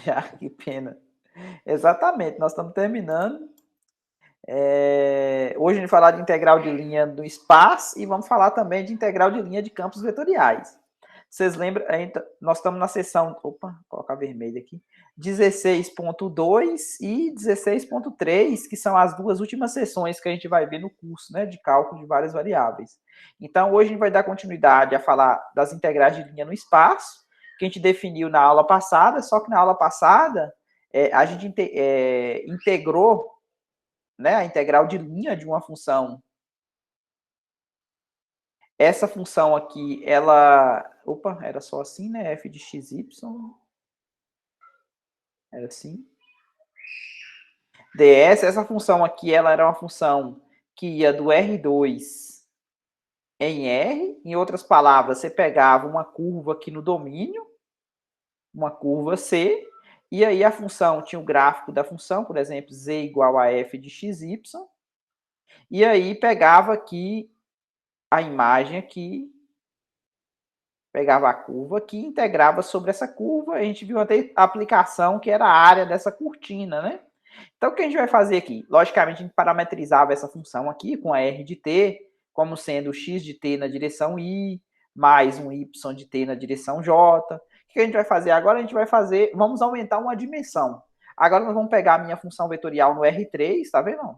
Já, que pena. Exatamente, nós estamos terminando. Hoje a gente vai falar de integral de linha do espaço e vamos falar também de integral de linha de campos vetoriais. Vocês lembram? Nós estamos na seção. Opa, vou colocar vermelho aqui. 16.2 e 16.3, que são as duas últimas sessões que a gente vai ver no curso, né, de cálculo de várias variáveis. Então, hoje a gente vai dar continuidade a falar das integrais de linha no espaço, que a gente definiu na aula passada, só que na aula passada a gente integrou, né, a integral de linha de uma função. Essa função aqui, ela... Opa, era só assim, né? F de x, y. Era assim. ds, essa função aqui, ela era uma função que ia do R2 em R. Em outras palavras, você pegava uma curva aqui no domínio, uma curva C, e aí a função tinha o gráfico da função, por exemplo, z igual a f de xy, e aí pegava aqui a imagem aqui, pegava a curva aqui, integrava sobre essa curva, a gente viu até a aplicação que era a área dessa cortina, né? Então, o que a gente vai fazer aqui? Logicamente, a gente parametrizava essa função aqui com a r de t, como sendo o x de t na direção i, mais um y de t na direção j. O que a gente vai fazer agora? A gente vai fazer, vamos aumentar uma dimensão. Agora nós vamos pegar a minha função vetorial no R3, tá vendo?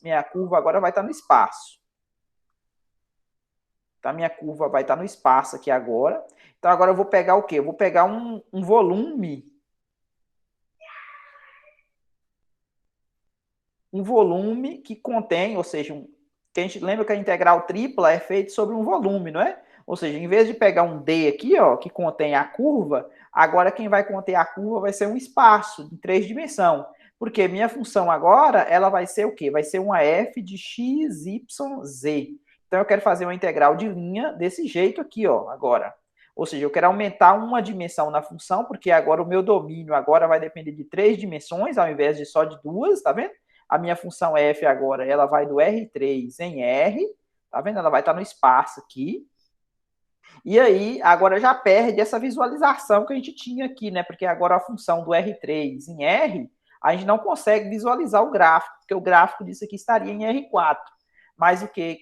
Minha curva agora vai estar no espaço. Então, a minha curva vai estar no espaço aqui agora. Então, agora eu vou pegar o quê? Eu vou pegar um volume. Um volume que contém, ou seja, que a gente lembra que a integral tripla é feita sobre um volume, não é? Ou seja, em vez de pegar um D aqui, ó, que contém a curva, agora quem vai conter a curva vai ser um espaço em 3 dimensões. Porque minha função agora, ela vai ser o quê? Vai ser uma f de x, y, z. Então, eu quero fazer uma integral de linha desse jeito aqui, ó, agora. Ou seja, eu quero aumentar uma dimensão na função, porque agora o meu domínio agora vai depender de 3 dimensões, ao invés de só de 2, tá vendo? A minha função f agora, ela vai do R3 em R, tá vendo? Ela vai estar no espaço aqui. E aí, agora já perde essa visualização que a gente tinha aqui, né? Porque agora a função do R3 em R, a gente não consegue visualizar o gráfico, porque o gráfico disso aqui estaria em R4. Mas o que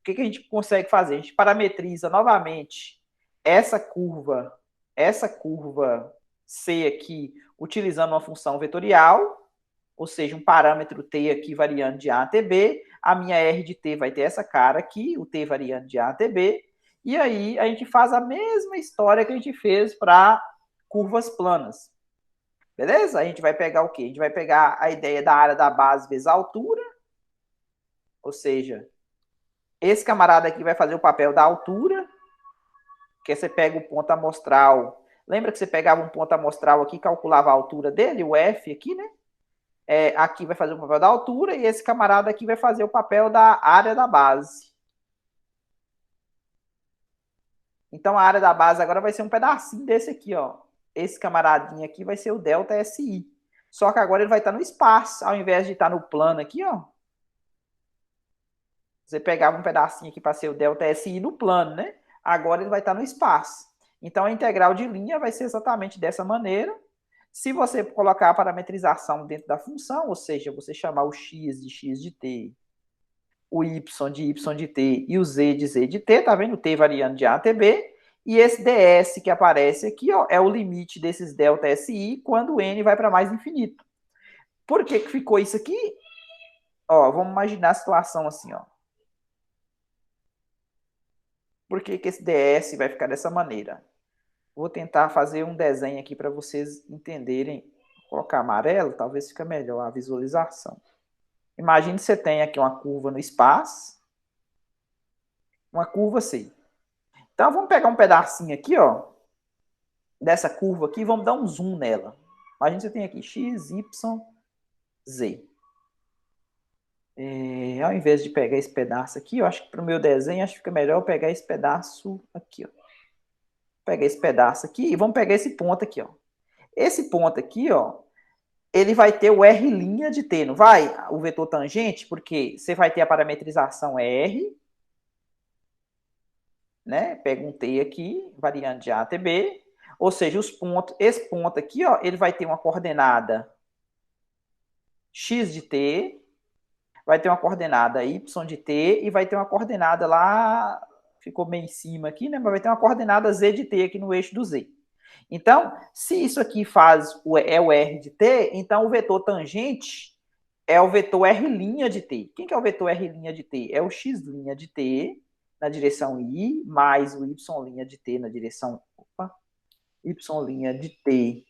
a gente consegue fazer? A gente parametriza novamente essa curva C aqui, utilizando uma função vetorial, ou seja, um parâmetro t aqui variando de A até B, a minha R de t vai ter essa cara aqui, o t variando de A até B, e aí a gente faz a mesma história que a gente fez para curvas planas. Beleza? A gente vai pegar o quê? A gente vai pegar a ideia da área da base vezes a altura, ou seja, esse camarada aqui vai fazer o papel da altura, que você pega o ponto amostral. Lembra que você pegava um ponto amostral aqui, calculava a altura dele, o F aqui, né? Aqui vai fazer o papel da altura e esse camarada aqui vai fazer o papel da área da base. Então, a área da base agora vai ser um pedacinho desse aqui, ó. Esse camaradinho aqui vai ser o delta SI. Só que agora ele vai estar no espaço, ao invés de estar no plano aqui, ó. Você pegava um pedacinho aqui para ser o delta SI no plano, né? Agora ele vai estar no espaço. Então, a integral de linha vai ser exatamente dessa maneira. Se você colocar a parametrização dentro da função, ou seja, você chamar o x de t, o y de t e o z de t, tá vendo? O t variando de A até B. E esse ds que aparece aqui, ó, é o limite desses delta SI quando o n vai para mais infinito. Por que que ficou isso aqui? Ó, vamos imaginar a situação assim, ó. Por que que esse ds vai ficar dessa maneira? Vou tentar fazer um desenho aqui para vocês entenderem. Vou colocar amarelo, talvez fique melhor a visualização. Imagine que você tem aqui uma curva no espaço, uma curva C. Então, vamos pegar um pedacinho aqui, ó, dessa curva aqui, e vamos dar um zoom nela. Imagina que você tem aqui x, y, z. Ao invés de pegar esse pedaço aqui, eu acho que para o meu desenho, acho que fica melhor eu pegar esse pedaço aqui, ó. Pegar esse pedaço aqui e vamos pegar esse ponto aqui, ó. Esse ponto aqui, ó, ele vai ter o R' de t, não vai? O vetor tangente, porque você vai ter a parametrização R, né? Pega um t aqui, variando de A até B. Ou seja, os pontos, esse ponto aqui, ó, ele vai ter uma coordenada x de t, vai ter uma coordenada y de t e vai ter uma coordenada lá, ficou bem em cima aqui, né? Mas vai ter uma coordenada z de t aqui no eixo do z. Então, se isso aqui é o r de t, então o vetor tangente é o vetor r' de t. Quem que é o vetor r' de t? É o x' de t na direção i, mais o y' de t na direção... Opa, y' de t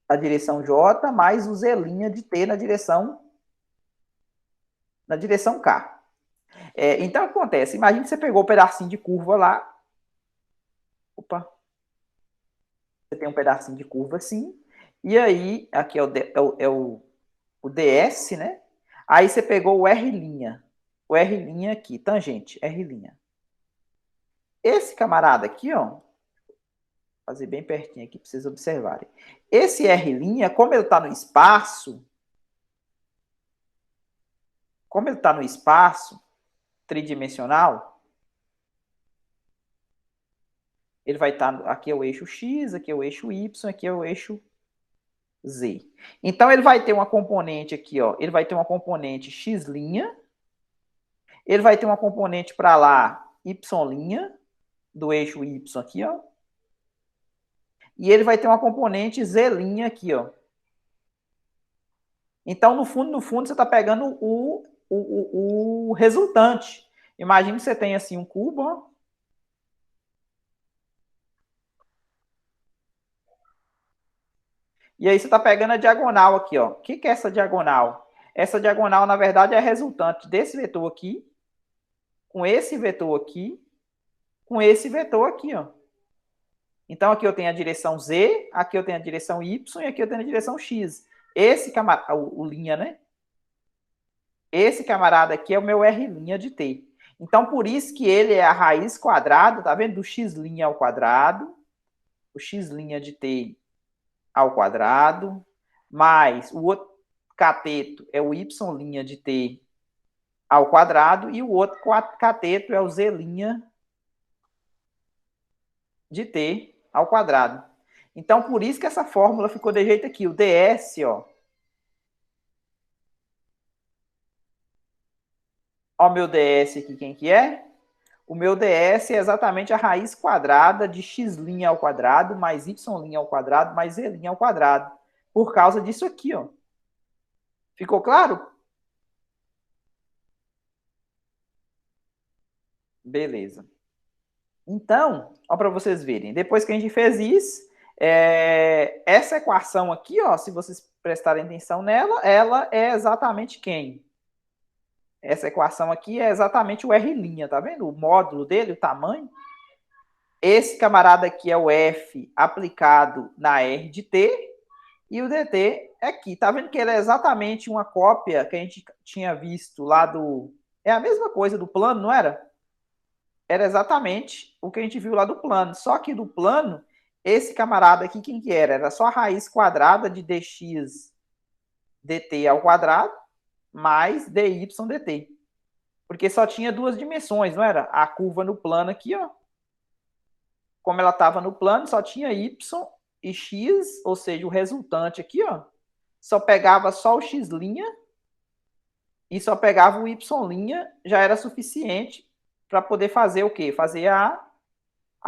na direção j, mais o z' de t na direção k. Então, acontece, imagina que você pegou o pedacinho de curva lá. Opa. Você tem um pedacinho de curva assim. E aí, aqui é o ds, né? Aí você pegou o r'. O r' aqui, tangente, r'. Esse camarada aqui, ó. Vou fazer bem pertinho aqui para vocês observarem. Esse r', como ele está no espaço, tridimensional, ele vai estar, aqui é o eixo x, aqui é o eixo y, aqui é o eixo z. Então, ele vai ter uma componente aqui, ó, ele vai ter uma componente x', ele vai ter uma componente para lá, y', do eixo y aqui, ó, e ele vai ter uma componente z' aqui, ó. Então, no fundo, você está pegando o resultante. Imagina que você tem assim um cubo, ó. E aí você está pegando a diagonal aqui, ó. O que é essa diagonal? Essa diagonal, na verdade, é a resultante desse vetor aqui, com esse vetor aqui, com esse vetor aqui, ó. Então, aqui eu tenho a direção z, aqui eu tenho a direção y e aqui eu tenho a direção x. Esse camarada, o linha, né? Esse camarada aqui é o meu r' de t. Então, por isso que ele é a raiz quadrada, tá vendo? Do x' ao quadrado, o x' de t ao quadrado, mais o outro cateto é o y' de t ao quadrado, e o outro cateto é o z' de t ao quadrado. Então, por isso que essa fórmula ficou de jeito aqui. O ds, ó. Ó, o meu ds aqui, quem que é? O meu ds é exatamente a raiz quadrada de x' ao quadrado, mais y' ao quadrado, mais z' ao quadrado. Por causa disso aqui, ó. Ficou claro? Beleza. Então, ó, para vocês verem, depois que a gente fez isso, essa equação aqui, ó, se vocês prestarem atenção nela, ela é exatamente quem? Essa equação aqui é exatamente o R', tá vendo? O módulo dele, o tamanho. Esse camarada aqui é o F aplicado na R de T, e o dt é aqui. Tá vendo que ele é exatamente uma cópia que a gente tinha visto lá do... É a mesma coisa do plano, não era? Era exatamente o que a gente viu lá do plano. Só que do plano, esse camarada aqui, quem que era? Era só a raiz quadrada de dx dt ao quadrado mais dy dt. Porque só tinha duas dimensões, não era? A curva no plano aqui, ó. Como ela estava no plano, só tinha y e x, ou seja, o resultante aqui, ó, só pegava só o x' e só pegava o y', já era suficiente para poder fazer o quê? Fazer a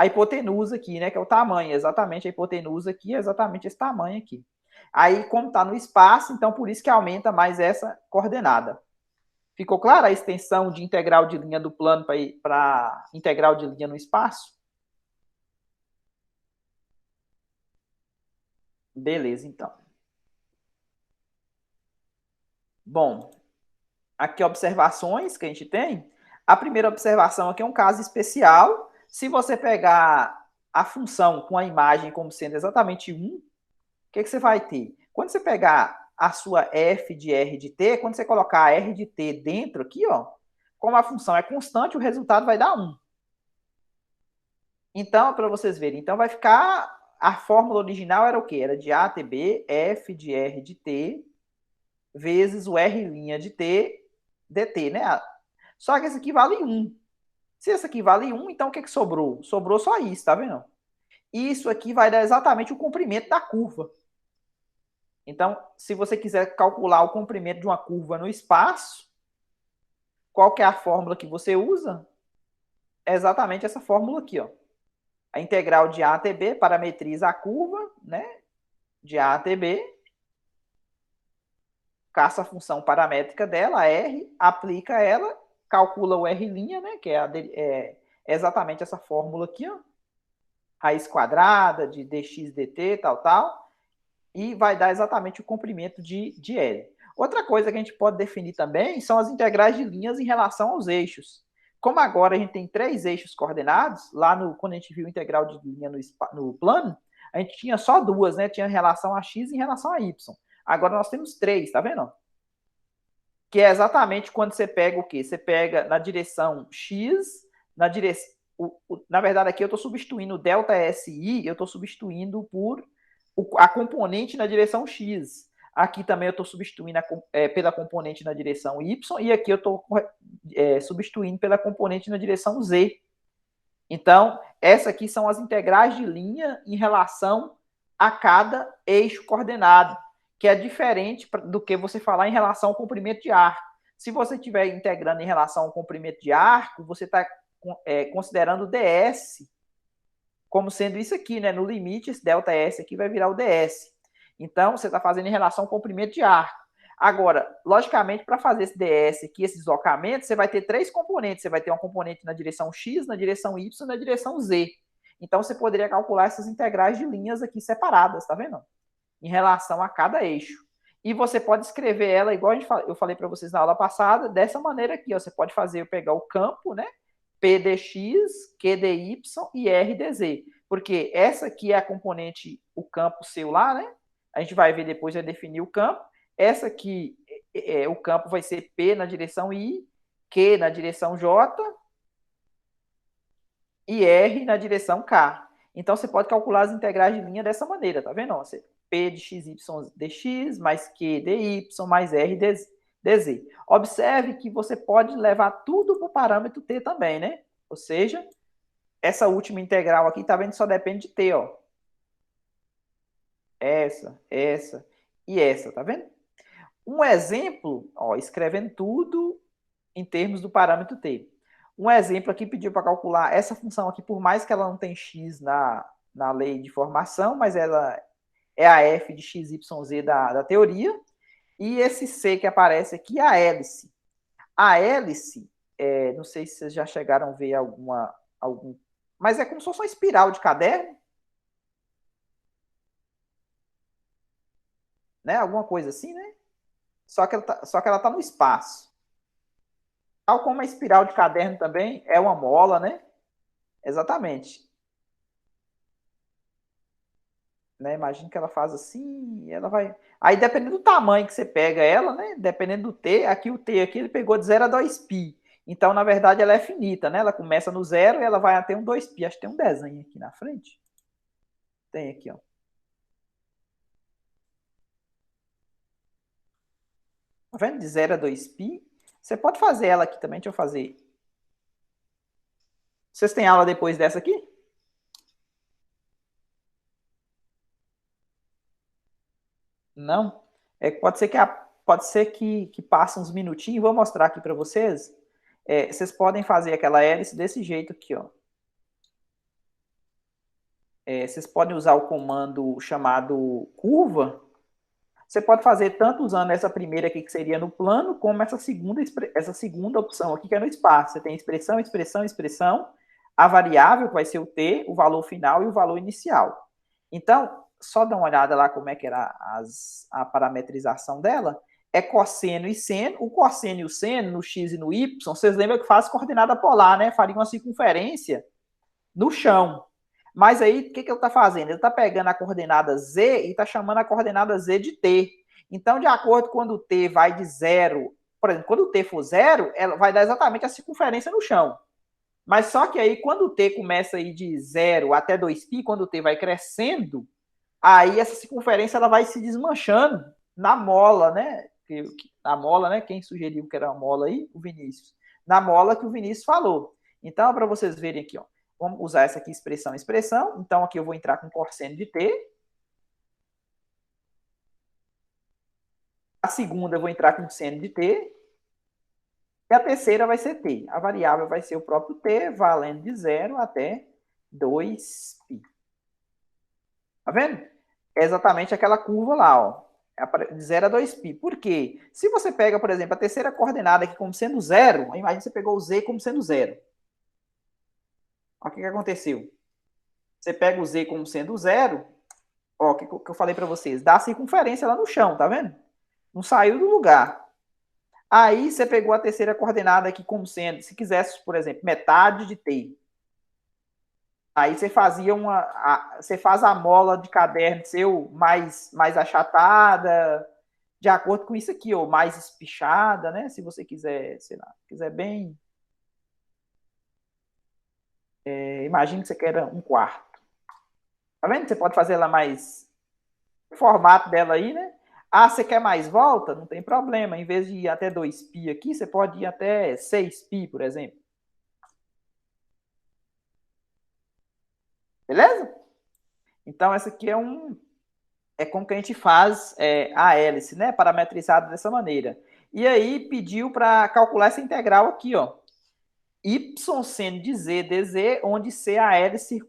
hipotenusa aqui, né? Que é o tamanho, exatamente a hipotenusa aqui, é exatamente esse tamanho aqui. Aí, como está no espaço, então por isso que aumenta mais essa coordenada. Ficou clara a extensão de integral de linha do plano para integral de linha no espaço? Beleza, então. Bom, aqui observações que a gente tem. A primeira observação aqui é um caso especial. Se você pegar a função com a imagem como sendo exatamente 1, o que você vai ter? Quando você pegar a sua f de r de t, quando você colocar a r de t dentro aqui, ó, como a função é constante, o resultado vai dar 1. Então, para vocês verem, então vai ficar... A fórmula original era o quê? Era de a até b, f de r de t, vezes o r' de t dt, né? Só que esse aqui vale 1. Se esse aqui vale 1, então o que sobrou? Sobrou só isso, tá vendo? Isso aqui vai dar exatamente o comprimento da curva. Então, se você quiser calcular o comprimento de uma curva no espaço, qual que é a fórmula que você usa? É exatamente essa fórmula aqui, ó. A integral de A até B parametriza a curva, né? De A até B, caça a função paramétrica dela, a R, aplica ela, calcula o R', né? Que é exatamente essa fórmula aqui, ó. Raiz quadrada de dx dt, tal, e vai dar exatamente o comprimento de L. Outra coisa que a gente pode definir também são as integrais de linhas em relação aos eixos. Como agora a gente tem 3 eixos coordenados, quando a gente viu integral de linha no plano, a gente tinha só 2, né? Tinha relação a x e relação a y. Agora nós temos 3, tá vendo? Que é exatamente quando você pega o quê? Você pega na direção x, na verdade aqui eu estou substituindo o delta SI, eu estou substituindo por a componente na direção x. Aqui também eu estou substituindo pela componente na direção y, e aqui eu estou substituindo pela componente na direção z. Então, essas aqui são as integrais de linha em relação a cada eixo coordenado, que é diferente do que você falar em relação ao comprimento de arco. Se você estiver integrando em relação ao comprimento de arco, você está considerando o ds como sendo isso aqui, né? No limite, esse delta S aqui vai virar o ds. Então, você está fazendo em relação ao comprimento de arco. Agora, logicamente, para fazer esse ds aqui, esse deslocamento, você vai ter 3 componentes. Você vai ter uma componente na direção x, na direção y e na direção z. Então, você poderia calcular essas integrais de linhas aqui separadas, tá vendo? Em relação a cada eixo. E você pode escrever ela, igual eu falei para vocês na aula passada, dessa maneira aqui. Ó. Você pode pegar o campo, né? P dx, Q dy e R dz. Porque essa aqui é a componente, o campo seu lá, né? A gente vai ver depois, vai definir o campo. Essa aqui, o campo vai ser P na direção I, Q na direção J e R na direção K. Então, você pode calcular as integrais de linha dessa maneira, tá vendo? Você, P de xy dx mais Q dy mais R dz. Observe que você pode levar tudo para o parâmetro t também, né? Ou seja, essa última integral aqui, tá vendo? Só depende de t, ó. Essa e essa, tá vendo? Um exemplo, ó, escrevendo tudo em termos do parâmetro t. Um exemplo aqui pediu para calcular essa função aqui, por mais que ela não tenha x na lei de formação, mas ela é a f de x, y, z da teoria. E esse C que aparece aqui é a hélice. A hélice, não sei se vocês já chegaram a ver algum... Mas é como se fosse uma espiral de caderno. Né? Alguma coisa assim, né? Só que ela tá no espaço. Tal como a espiral de caderno também é uma mola, né? Exatamente. Né? Imagina que ela faz assim, ela vai... Aí, dependendo do tamanho que você pega ela, né? Dependendo do T, aqui o T aqui, ele pegou de 0 a 2π. Então, na verdade, ela é finita, né? Ela começa no 0 e ela vai até um 2π. Acho que tem um desenho aqui na frente. Tem aqui, ó. Tá vendo? De 0 a 2π. Você pode fazer ela aqui também, deixa eu fazer. Vocês têm aula depois dessa aqui? Não? Pode ser que passe uns minutinhos, vou mostrar aqui para vocês. Vocês podem fazer aquela hélice desse jeito aqui, ó. Vocês podem usar o comando chamado curva. Você pode fazer tanto usando essa primeira aqui, que seria no plano, como essa segunda opção aqui, que é no espaço. Você tem expressão, expressão, expressão, a variável, que vai ser o t, o valor final e o valor inicial. Então, só dá uma olhada lá como é que era a parametrização dela. É cosseno e seno. O cosseno e o seno, no x e no y, vocês lembram que faz coordenada polar, né? Faria uma circunferência no chão. Mas aí, o que ele está fazendo? Ele está pegando a coordenada z e está chamando a coordenada z de t. Então, de acordo com quando o t vai de 0, por exemplo, quando o t for 0, ela vai dar exatamente a circunferência no chão. Mas só que aí, quando o t começa a ir de 0 até 2π, quando o t vai crescendo, aí essa circunferência ela vai se desmanchando na mola, né? Na mola, né? Quem sugeriu que era uma mola aí? O Vinícius. Na mola que o Vinícius falou. Então, para vocês verem aqui, ó. Vamos usar essa aqui, expressão. Então, aqui eu vou entrar com cosseno de t. A segunda eu vou entrar com seno de t. E a terceira vai ser t. A variável vai ser o próprio t, valendo de 0 até 2π. Tá vendo? É exatamente aquela curva lá, ó. De 0 a 2π. Por quê? Se você pega, por exemplo, a terceira coordenada aqui como sendo 0, imagina que você pegou o z como sendo 0. Olha o que aconteceu. Você pega o z como sendo 0, ó, o que eu falei para vocês? Dá a circunferência lá no chão, tá vendo? Não saiu do lugar. Aí você pegou a terceira coordenada aqui como sendo, se quisesse, por exemplo, metade de t. Aí você fazia você faz a mola de caderno seu mais achatada, de acordo com isso aqui, ou mais espichada, né? Se você quiser, sei lá, quiser bem. Imagine que você quer um quarto. Tá vendo? Você pode fazer ela mais. O formato dela aí, né? Ah, você quer mais volta? Não tem problema. Em vez de ir até 2π aqui, você pode ir até 6π, por exemplo. Beleza? Então, essa aqui é como que a gente faz a hélice, né? Parametrizada dessa maneira. E aí pediu para calcular essa integral aqui, ó. Y seno de z dz, onde C é a hélice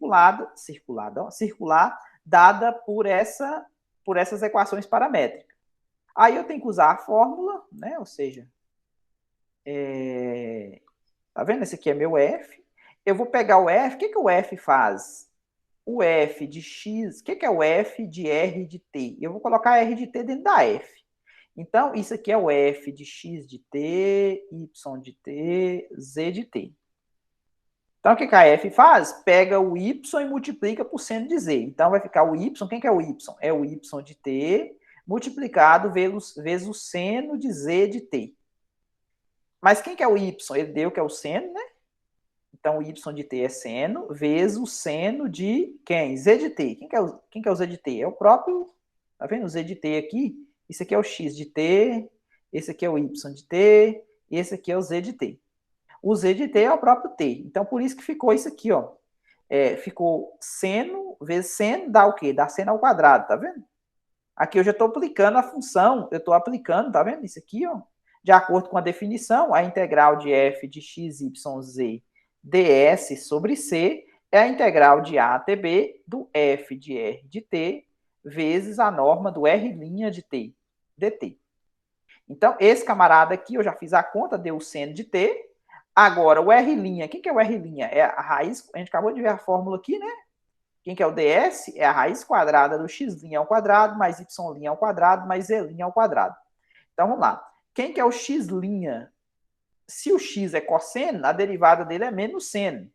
circular, dada por essas equações paramétricas. Aí eu tenho que usar a fórmula, né? Ou seja, tá vendo? Esse aqui é meu F. Eu vou pegar o F. O que o F faz? O F de X, o que é o F de R de T? Eu vou colocar R de T dentro da F. Então, isso aqui é o F de X de T, Y de T, Z de T. Então, o que a F faz? Pega o Y e multiplica por seno de Z. Então, vai ficar o Y, quem que é o Y? É o Y de T multiplicado vezes o seno de Z de T. Mas quem que é o Y? Ele deu que é o seno, né? Então, o y de t é seno, vezes o seno de quem? Z de t. Quem que é o z de t? É o próprio, tá vendo? O z de t aqui, isso aqui é o x de t, esse aqui é o y de t, e esse aqui é o z de t. O z de t é o próprio t. Então, por isso que ficou isso aqui, ó. Ficou seno vezes seno dá o quê? Dá seno ao quadrado, tá vendo? Aqui eu já estou aplicando a função, eu estou aplicando, tá vendo? Isso aqui, ó. De acordo com a definição, a integral de f de x, y, z ds sobre c é a integral de a até b do f de r de t vezes a norma do r' de t dt. Então, esse camarada aqui, eu já fiz a conta, deu o seno de t. Agora, o r', quem que é o r'? É a raiz, a gente acabou de ver a fórmula aqui, né? Quem que é o ds? É a raiz quadrada do x' ao quadrado, mais y' ao quadrado, mais z' ao quadrado. Então, vamos lá. Quem que é o x'? Se o x é cosseno, a derivada dele é menos seno.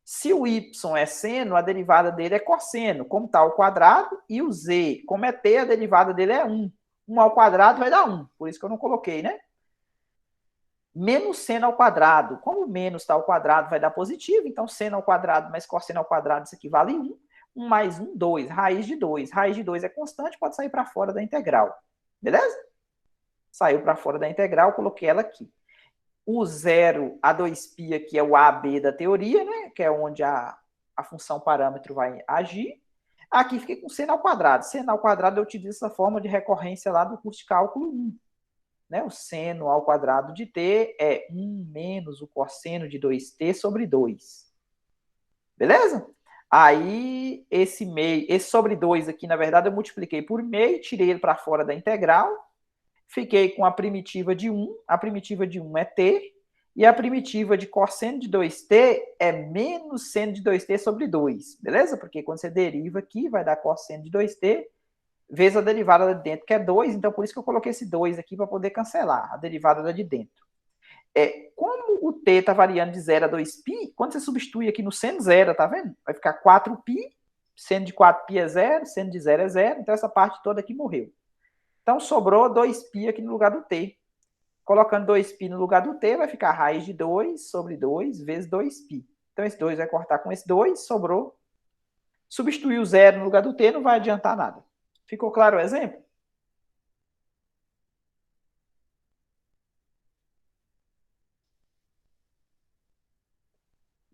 Se o y é seno, a derivada dele é cosseno, como está ao quadrado, e o z, como é t, a derivada dele é 1. 1 ao quadrado vai dar 1, por isso que eu não coloquei, né? Menos seno ao quadrado. Como menos está ao quadrado, vai dar positivo, então seno ao quadrado mais cosseno ao quadrado, isso aqui vale 1. 1 mais 1, 2. Raiz de 2. Raiz de 2 é constante, pode sair para fora da integral. Beleza? Saiu para fora da integral, coloquei ela aqui. O 0 a 2π aqui é o AB da teoria, né? Que é onde a função parâmetro vai agir. Aqui fiquei com seno ao quadrado. Seno ao quadrado eu utilizo essa forma de recorrência lá do curso de cálculo 1. Né? O seno ao quadrado de t é 1 menos o cosseno de 2t sobre 2. Beleza? Aí, esse sobre 2 aqui, na verdade, eu multipliquei por meio, tirei ele para fora da integral, fiquei com a primitiva de 1, a primitiva de 1 é t, e a primitiva de cosseno de 2t é menos seno de 2t sobre 2, beleza? Porque quando você deriva aqui, vai dar cosseno de 2t, vezes a derivada de dentro, que é 2, então por isso que eu coloquei esse 2 aqui para poder cancelar a derivada da de dentro. Como o t está variando de 0 a 2π, quando você substitui aqui no seno zero, tá vendo? Vai ficar 4π, seno de 4π é 0, seno de 0 é 0, então essa parte toda aqui morreu. Então sobrou 2π aqui no lugar do t. Colocando 2π no lugar do t, vai ficar raiz de 2 sobre 2 vezes 2π. Então esse 2 vai cortar com esse 2, sobrou. Substituir o 0 no lugar do t não vai adiantar nada. Ficou claro o exemplo?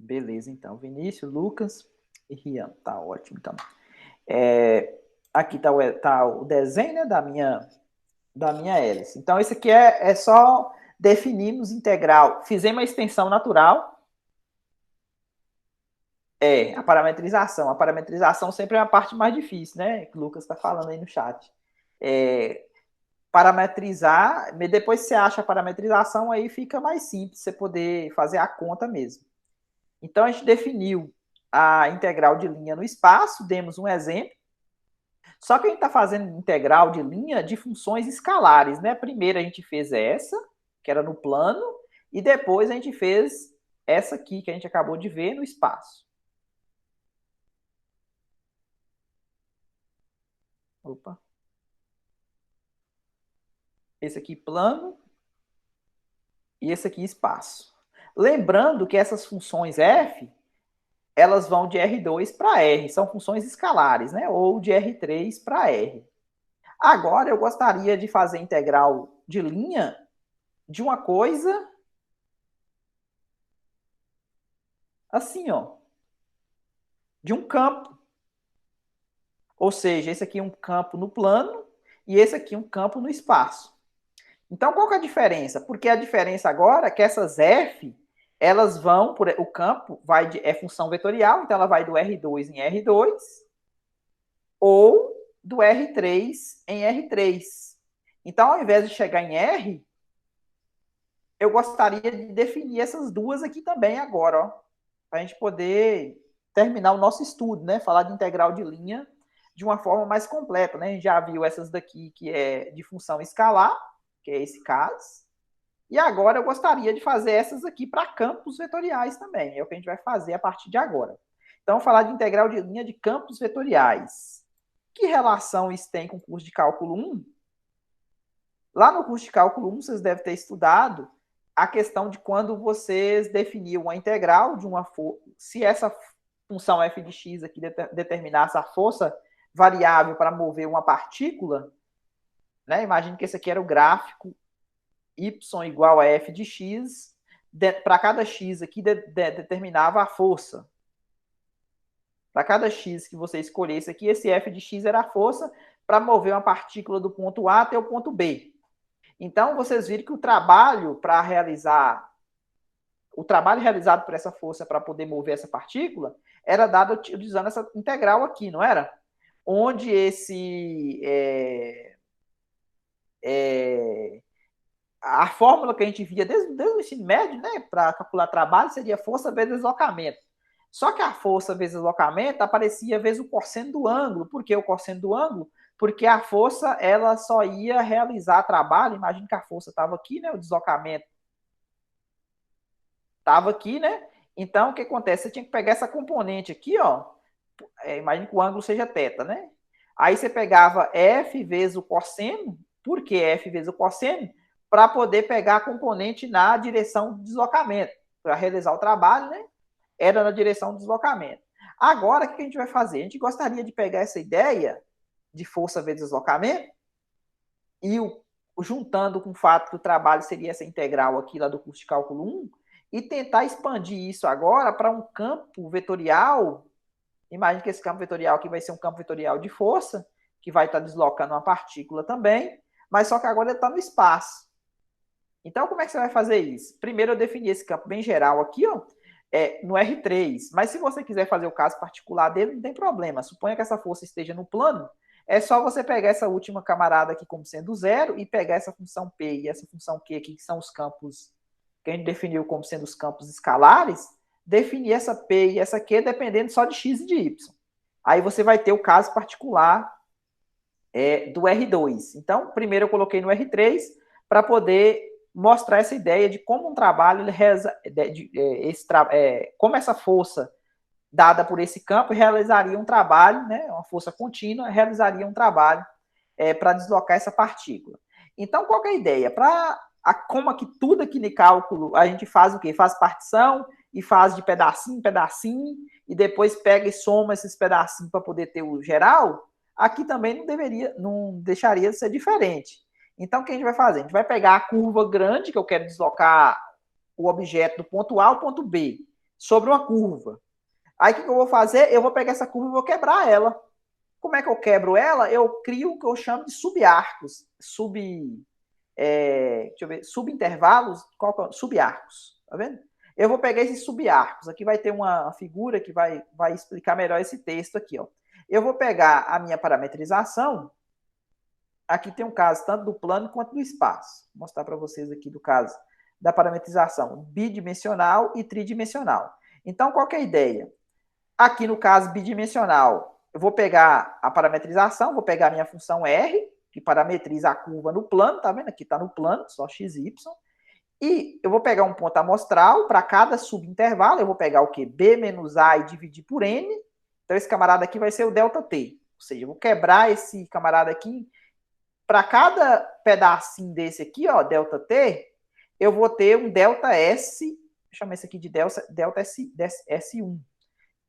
Beleza, então. Vinícius, Lucas e Rian. Tá ótimo, então. Aqui tá o desenho, né, da minha hélice. Então, isso aqui é só definirmos integral. Fizemos a extensão natural. A parametrização. A parametrização sempre é a parte mais difícil, né? Que o Lucas está falando aí no chat. Parametrizar, depois você acha a parametrização, aí fica mais simples você poder fazer a conta mesmo. Então, a gente definiu a integral de linha no espaço, demos um exemplo. Só que a gente está fazendo integral de linha de funções escalares, né? Primeiro a gente fez essa, que era no plano, e depois a gente fez essa aqui, que a gente acabou de ver, no espaço. Opa. Esse aqui plano e esse aqui espaço. Lembrando que essas funções f, elas vão de R2 para R, são funções escalares, né? Ou de R3 para R. Agora eu gostaria de fazer integral de linha de uma coisa assim, ó, de um campo. Ou seja, esse aqui é um campo no plano e esse aqui é um campo no espaço. Então, qual que é a diferença? Porque a diferença agora é que essas F, elas vão, o campo é função vetorial, então ela vai do R2 em R2 ou do R3 em R3. Então, ao invés de chegar em R, eu gostaria de definir essas duas aqui também agora, ó, para a gente poder terminar o nosso estudo, né? Falar de integral de linha de uma forma mais completa, né? A gente já viu essas daqui que é de função escalar, que é esse caso. E agora eu gostaria de fazer essas aqui para campos vetoriais também. É o que a gente vai fazer a partir de agora. Então, falar de integral de linha de campos vetoriais. Que relação isso tem com o curso de cálculo 1? Lá no curso de cálculo 1, vocês devem ter estudado a questão de quando vocês definiam a integral de uma força, se essa função f de x aqui determinasse a força variável para mover uma partícula, né? Imagine que esse aqui era o gráfico y igual a f de x, para cada x aqui determinava a força. Para cada x que você escolhesse aqui, esse f de x era a força para mover uma partícula do ponto A até o ponto B. Então, vocês viram que o trabalho realizado por essa força para poder mover essa partícula era dado utilizando essa integral aqui, não era? Onde a fórmula que a gente via desde o ensino médio, né, para calcular trabalho, seria força vezes deslocamento. Só que a força vezes deslocamento aparecia vezes o cosseno do ângulo. Por que o cosseno do ângulo? Porque a força, ela só ia realizar trabalho. Imagina que a força estava aqui, né? O deslocamento estava aqui, né? Então, o que acontece? Você tinha que pegar essa componente aqui, ó. Imagina que o ângulo seja θ, né? Aí você pegava F vezes o cosseno. Por que F vezes o cosseno? Para poder pegar a componente na direção do deslocamento. Para realizar o trabalho, né? Era na direção do deslocamento. Agora, o que a gente vai fazer? A gente gostaria de pegar essa ideia de força vezes deslocamento e juntando com o fato que o trabalho seria essa integral aqui lá do curso de cálculo 1 e tentar expandir isso agora para um campo vetorial. Imagine que esse campo vetorial aqui vai ser um campo vetorial de força, que vai estar deslocando uma partícula também, mas só que agora ele está no espaço. Então, como é que você vai fazer isso? Primeiro eu defini esse campo bem geral aqui, ó, no R3. Mas se você quiser fazer o caso particular dele, não tem problema. Suponha que essa força esteja no plano, é só você pegar essa última camarada aqui como sendo zero e pegar essa função P e essa função Q aqui, que são os campos que a gente definiu como sendo os campos escalares, definir essa P e essa Q dependendo só de X e de Y. Aí você vai ter o caso particular do R2. Então, primeiro eu coloquei no R3 para poder mostrar essa ideia de como um trabalho como essa força dada por esse campo realizaria um trabalho, né, uma força contínua, realizaria um trabalho para deslocar essa partícula. Então, qual que é a ideia? Como aqui tudo aqui no cálculo, a gente faz o quê? Faz partição e faz de pedacinho em pedacinho, e depois pega e soma esses pedacinhos para poder ter o geral. Aqui também não deixaria de ser diferente. Então, o que a gente vai fazer? A gente vai pegar a curva grande, que eu quero deslocar o objeto do ponto A ao ponto B. sobre uma curva. Aí o que eu vou fazer? Eu vou pegar essa curva e vou quebrar ela. Como é que eu quebro ela? Eu crio o que eu chamo de subarcos, deixa eu ver, subintervalos, subarcos, tá vendo? Eu vou pegar esses subarcos. Aqui vai ter uma figura que vai explicar melhor esse texto aqui, ó. Eu vou pegar a minha parametrização. Aqui tem um caso tanto do plano quanto do espaço. Vou mostrar para vocês aqui do caso da parametrização bidimensional e tridimensional. Então, qual que é a ideia? Aqui no caso bidimensional, eu vou pegar a parametrização, vou pegar a minha função R, que parametriza a curva no plano, tá vendo? Aqui está no plano, só x, y. E eu vou pegar um ponto amostral para cada subintervalo, eu vou pegar o quê? B menos A e dividir por N. Então, esse camarada aqui vai ser o ΔT. Ou seja, eu vou quebrar esse camarada aqui. Para cada pedacinho desse aqui, ó, ΔT, eu vou ter um ΔS, deixa eu chamar isso aqui de ΔS1.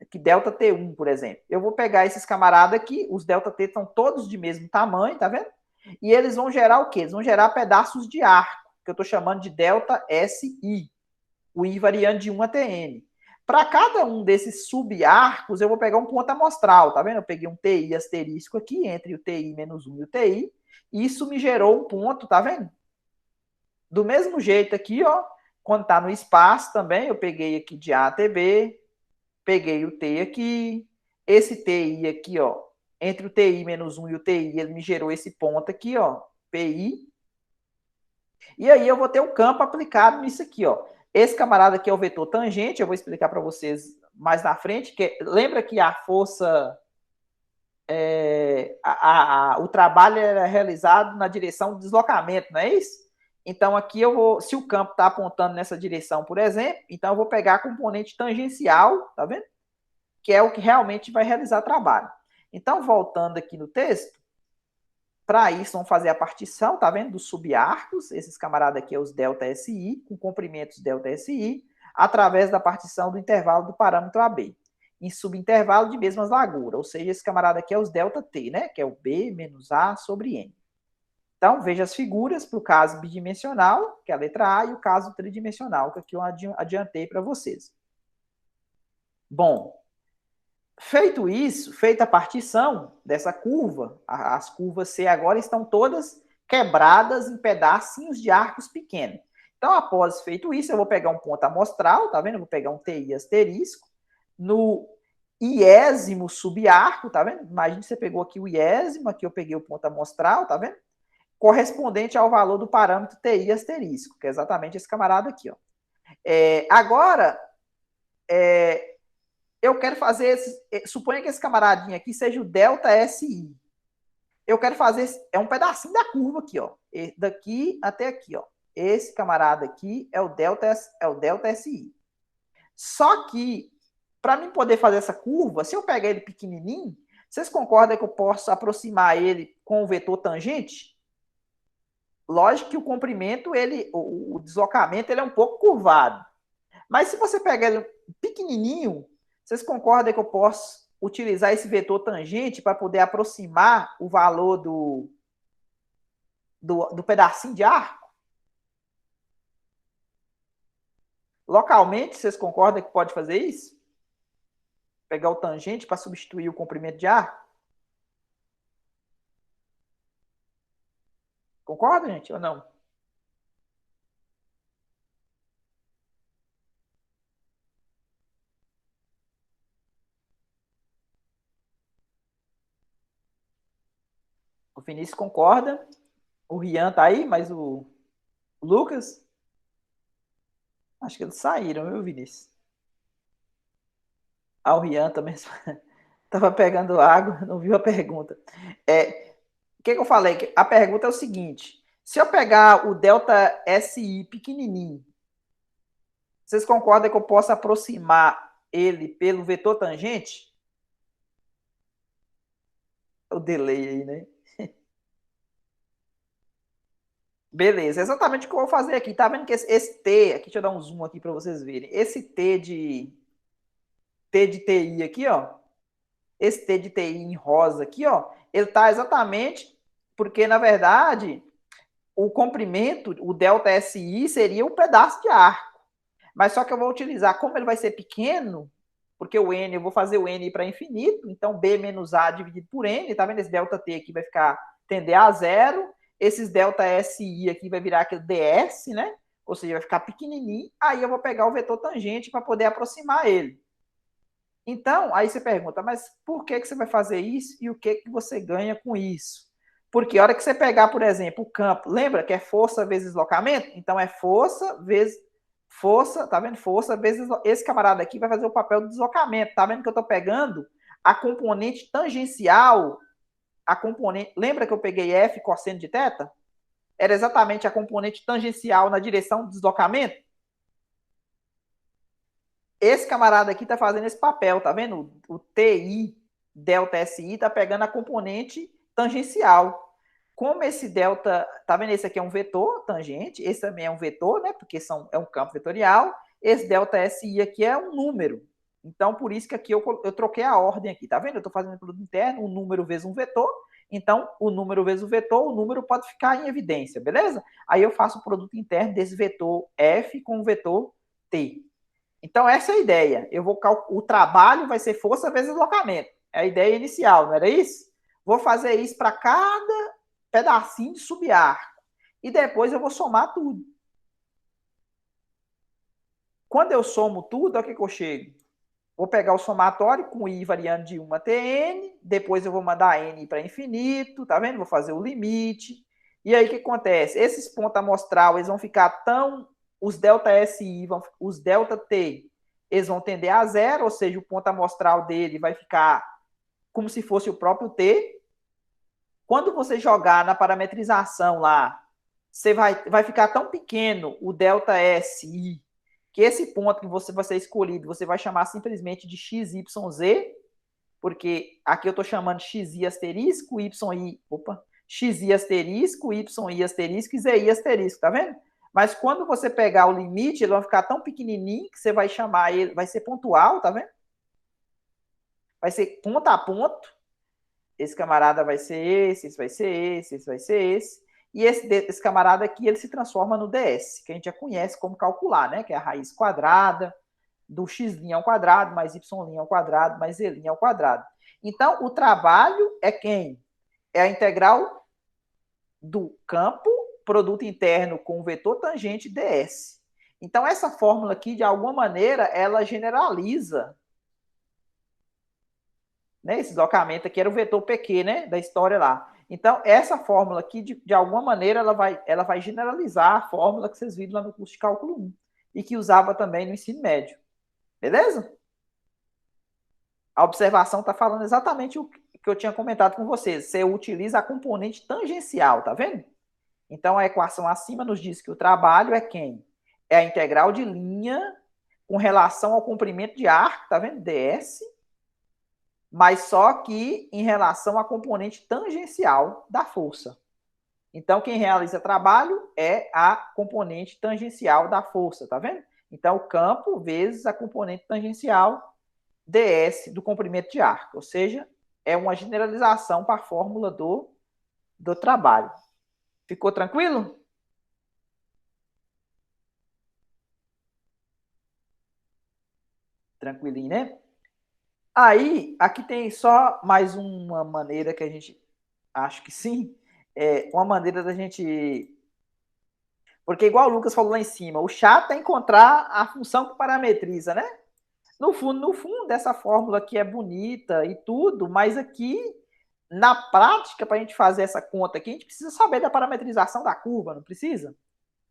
Aqui, ΔT1, por exemplo. Eu vou pegar esses camaradas aqui, os ΔT estão todos de mesmo tamanho, tá vendo? E eles vão gerar o quê? Eles vão gerar pedaços de arco, que eu estou chamando de ΔSI, o I variando de 1 até N. Para cada um desses subarcos, eu vou pegar um ponto amostral, tá vendo? Eu peguei um TI asterisco aqui, entre o TI menos 1 e o TI, e isso me gerou um ponto, tá vendo? Do mesmo jeito aqui, ó, quando tá no espaço também, eu peguei aqui de A até B, peguei o T aqui, esse TI aqui, ó, entre o TI menos 1 e o TI, ele me gerou esse ponto aqui, ó, PI. E aí eu vou ter um campo aplicado nisso aqui, ó. Esse camarada aqui é o vetor tangente, eu vou explicar para vocês mais na frente, que lembra que a força, o trabalho era realizado na direção do deslocamento, não é isso? Então aqui eu vou, se o campo está apontando nessa direção, por exemplo, então eu vou pegar a componente tangencial, tá vendo? Que é o que realmente vai realizar trabalho. Então, voltando aqui no texto, para isso, vamos fazer a partição, tá vendo? Dos subarcos, esses camaradas aqui é os ΔSI, com comprimentos ΔSI, através da partição do intervalo do parâmetro AB, em subintervalo de mesmas larguras, ou seja, esse camarada aqui é os ΔT, né? Que é o B menos A sobre N. Então, veja as figuras para o caso bidimensional, que é a letra A, e o caso tridimensional, que aqui eu adiantei para vocês. Bom, feito isso, feita a partição dessa curva, as curvas C agora estão todas quebradas em pedacinhos de arcos pequenos. Então, após feito isso, eu vou pegar um ponto amostral, tá vendo? Eu vou pegar um TI asterisco, no iésimo subarco, tá vendo? Imagina que você pegou aqui o iésimo, aqui eu peguei o ponto amostral, tá vendo? Correspondente ao valor do parâmetro TI asterisco, que é exatamente esse camarada aqui, ó. Agora, eu quero fazer, suponha que esse camaradinho aqui seja o ΔSI. Eu quero fazer, é um pedacinho da curva aqui, ó. Daqui até aqui, ó. Esse camarada aqui é o ΔSI. Só que, para mim poder fazer essa curva, se eu pegar ele pequenininho, vocês concordam que eu posso aproximar ele com o vetor tangente? Lógico que o comprimento, o deslocamento, ele é um pouco curvado. Mas se você pegar ele pequenininho, vocês concordam que eu posso utilizar esse vetor tangente para poder aproximar o valor do pedacinho de arco? Localmente, vocês concordam que pode fazer isso? Pegar o tangente para substituir o comprimento de arco? Concorda, gente, ou não? O Vinícius concorda. O Rian tá aí, mas o Lucas? Acho que eles saíram, viu, Vinícius? Ah, o Rian também estava pegando água, não viu a pergunta. O que eu falei? A pergunta é o seguinte: se eu pegar o delta SI pequenininho, vocês concordam que eu posso aproximar ele pelo vetor tangente? O delay aí, né? Beleza, exatamente o que eu vou fazer aqui. Tá vendo que esse T, aqui, deixa eu dar um zoom aqui para vocês verem. Esse T de TI aqui, ó. Esse T de TI em rosa aqui, ó. Ele tá exatamente porque, na verdade, o comprimento, o ΔSI, seria um pedaço de arco. Mas só que eu vou utilizar, como ele vai ser pequeno, porque o n, eu vou fazer o n para infinito, então b menos a dividido por n, tá vendo? Esse ΔT aqui vai ficar, tender a zero, esses ΔSI aqui vai virar aquele ds, né? Ou seja, vai ficar pequenininho, aí eu vou pegar o vetor tangente para poder aproximar ele. Então, aí você pergunta, mas por que você vai fazer isso e o que você ganha com isso? Porque a hora que você pegar, por exemplo, o campo, lembra que é força vezes deslocamento? Então é força, tá vendo? Força vezes esse camarada aqui vai fazer o papel do deslocamento. Tá vendo que eu tô pegando a componente tangencial, a componente, lembra que eu peguei F cosseno de θ? Era exatamente a componente tangencial na direção do deslocamento. Esse camarada aqui está fazendo esse papel, tá vendo? O TI, delta SI, está pegando a componente tangencial. Como esse delta, tá vendo? Esse aqui é um vetor tangente, esse também é um vetor, né? Porque é um campo vetorial. Esse delta SI aqui é um número. Então, por isso que aqui eu troquei a ordem aqui, tá vendo? Eu estou fazendo produto interno, um número vezes um vetor. Então, o número vezes o vetor, o número pode ficar em evidência, beleza? Aí eu faço o produto interno desse vetor F com o vetor T. Então, essa é a ideia. O trabalho vai ser força vezes deslocamento. É a ideia inicial, não era isso? Vou fazer isso para cada pedacinho de subarco. E depois eu vou somar tudo. Quando eu somo tudo, olha o que eu chego. Vou pegar o somatório com i variando de 1 até n, depois eu vou mandar n para infinito, tá vendo? Vou fazer o limite. E aí o que acontece? Esses pontos amostral, eles vão ficar os delta SI, os delta T, eles vão tender a zero, ou seja, o ponto amostral dele vai ficar como se fosse o próprio T. Quando você jogar na parametrização lá, você vai ficar tão pequeno o delta SI, que esse ponto que você vai ser escolhido, você vai chamar simplesmente de XYZ, porque aqui eu estou chamando XI asterisco, YI, XI asterisco, YI asterisco e ZI asterisco, tá vendo? Mas quando você pegar o limite, ele vai ficar tão pequenininho que você vai chamar ele, vai ser pontual, tá vendo? Vai ser ponto a ponto. Esse camarada vai ser esse vai ser esse vai ser esse. E esse camarada aqui, ele se transforma no ds, que a gente já conhece como calcular, né? Que é a raiz quadrada do x' ao quadrado, mais y' ao quadrado, mais z' ao quadrado. Então, o trabalho é quem? É a integral do campo, produto interno com o vetor tangente ds. Então, essa fórmula aqui, de alguma maneira, ela generaliza, né? Esse deslocamento aqui era o vetor PQ, né? Da história lá. Então, essa fórmula aqui, de alguma maneira, ela vai generalizar a fórmula que vocês viram lá no curso de cálculo 1 e que usava também no ensino médio. Beleza? A observação está falando exatamente o que eu tinha comentado com vocês. Você utiliza a componente tangencial, tá vendo? Então, a equação acima nos diz que o trabalho é quem? É a integral de linha com relação ao comprimento de arco, tá vendo? ds, mas só que em relação à componente tangencial da força. Então, quem realiza trabalho é a componente tangencial da força, tá vendo? Então, o campo vezes a componente tangencial ds do comprimento de arco, ou seja, é uma generalização para a fórmula do trabalho. Ficou tranquilo? Tranquilinho, né? Aí, aqui tem só mais uma maneira que a gente, acho que sim, uma maneira da gente... Porque igual o Lucas falou lá em cima, o chato é encontrar a função que parametriza, né? No fundo, essa fórmula aqui é bonita e tudo, mas aqui, na prática, para a gente fazer essa conta aqui, a gente precisa saber da parametrização da curva, não precisa?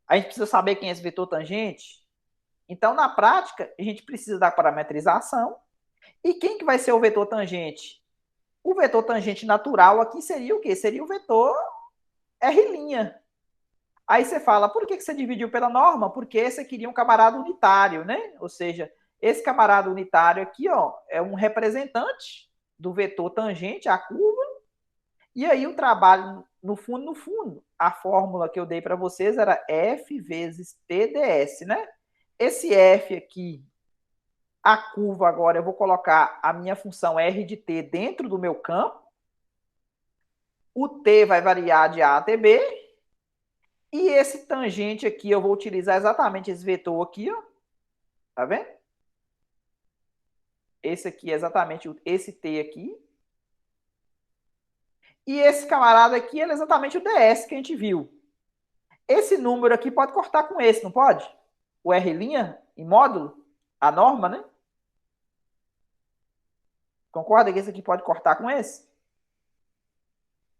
A gente precisa saber quem é esse vetor tangente. Então, na prática, a gente precisa da parametrização. E quem que vai ser o vetor tangente? O vetor tangente natural aqui seria o quê? Seria o vetor R'. Aí você fala, por que você dividiu pela norma? Porque você queria um camarada unitário, né? Ou seja, esse camarada unitário aqui, ó, é um representante do vetor tangente à curva. E aí o trabalho, no fundo, a fórmula que eu dei para vocês era F vezes TDS, né? Esse F aqui, a curva agora, eu vou colocar a minha função R de T dentro do meu campo. O T vai variar de A até B. E esse tangente aqui, eu vou utilizar exatamente esse vetor aqui, ó. Tá vendo? Esse aqui é exatamente esse T aqui. E esse camarada aqui é exatamente o DS que a gente viu. Esse número aqui pode cortar com esse, não pode? O R' em módulo, a norma, né? Concorda que esse aqui pode cortar com esse?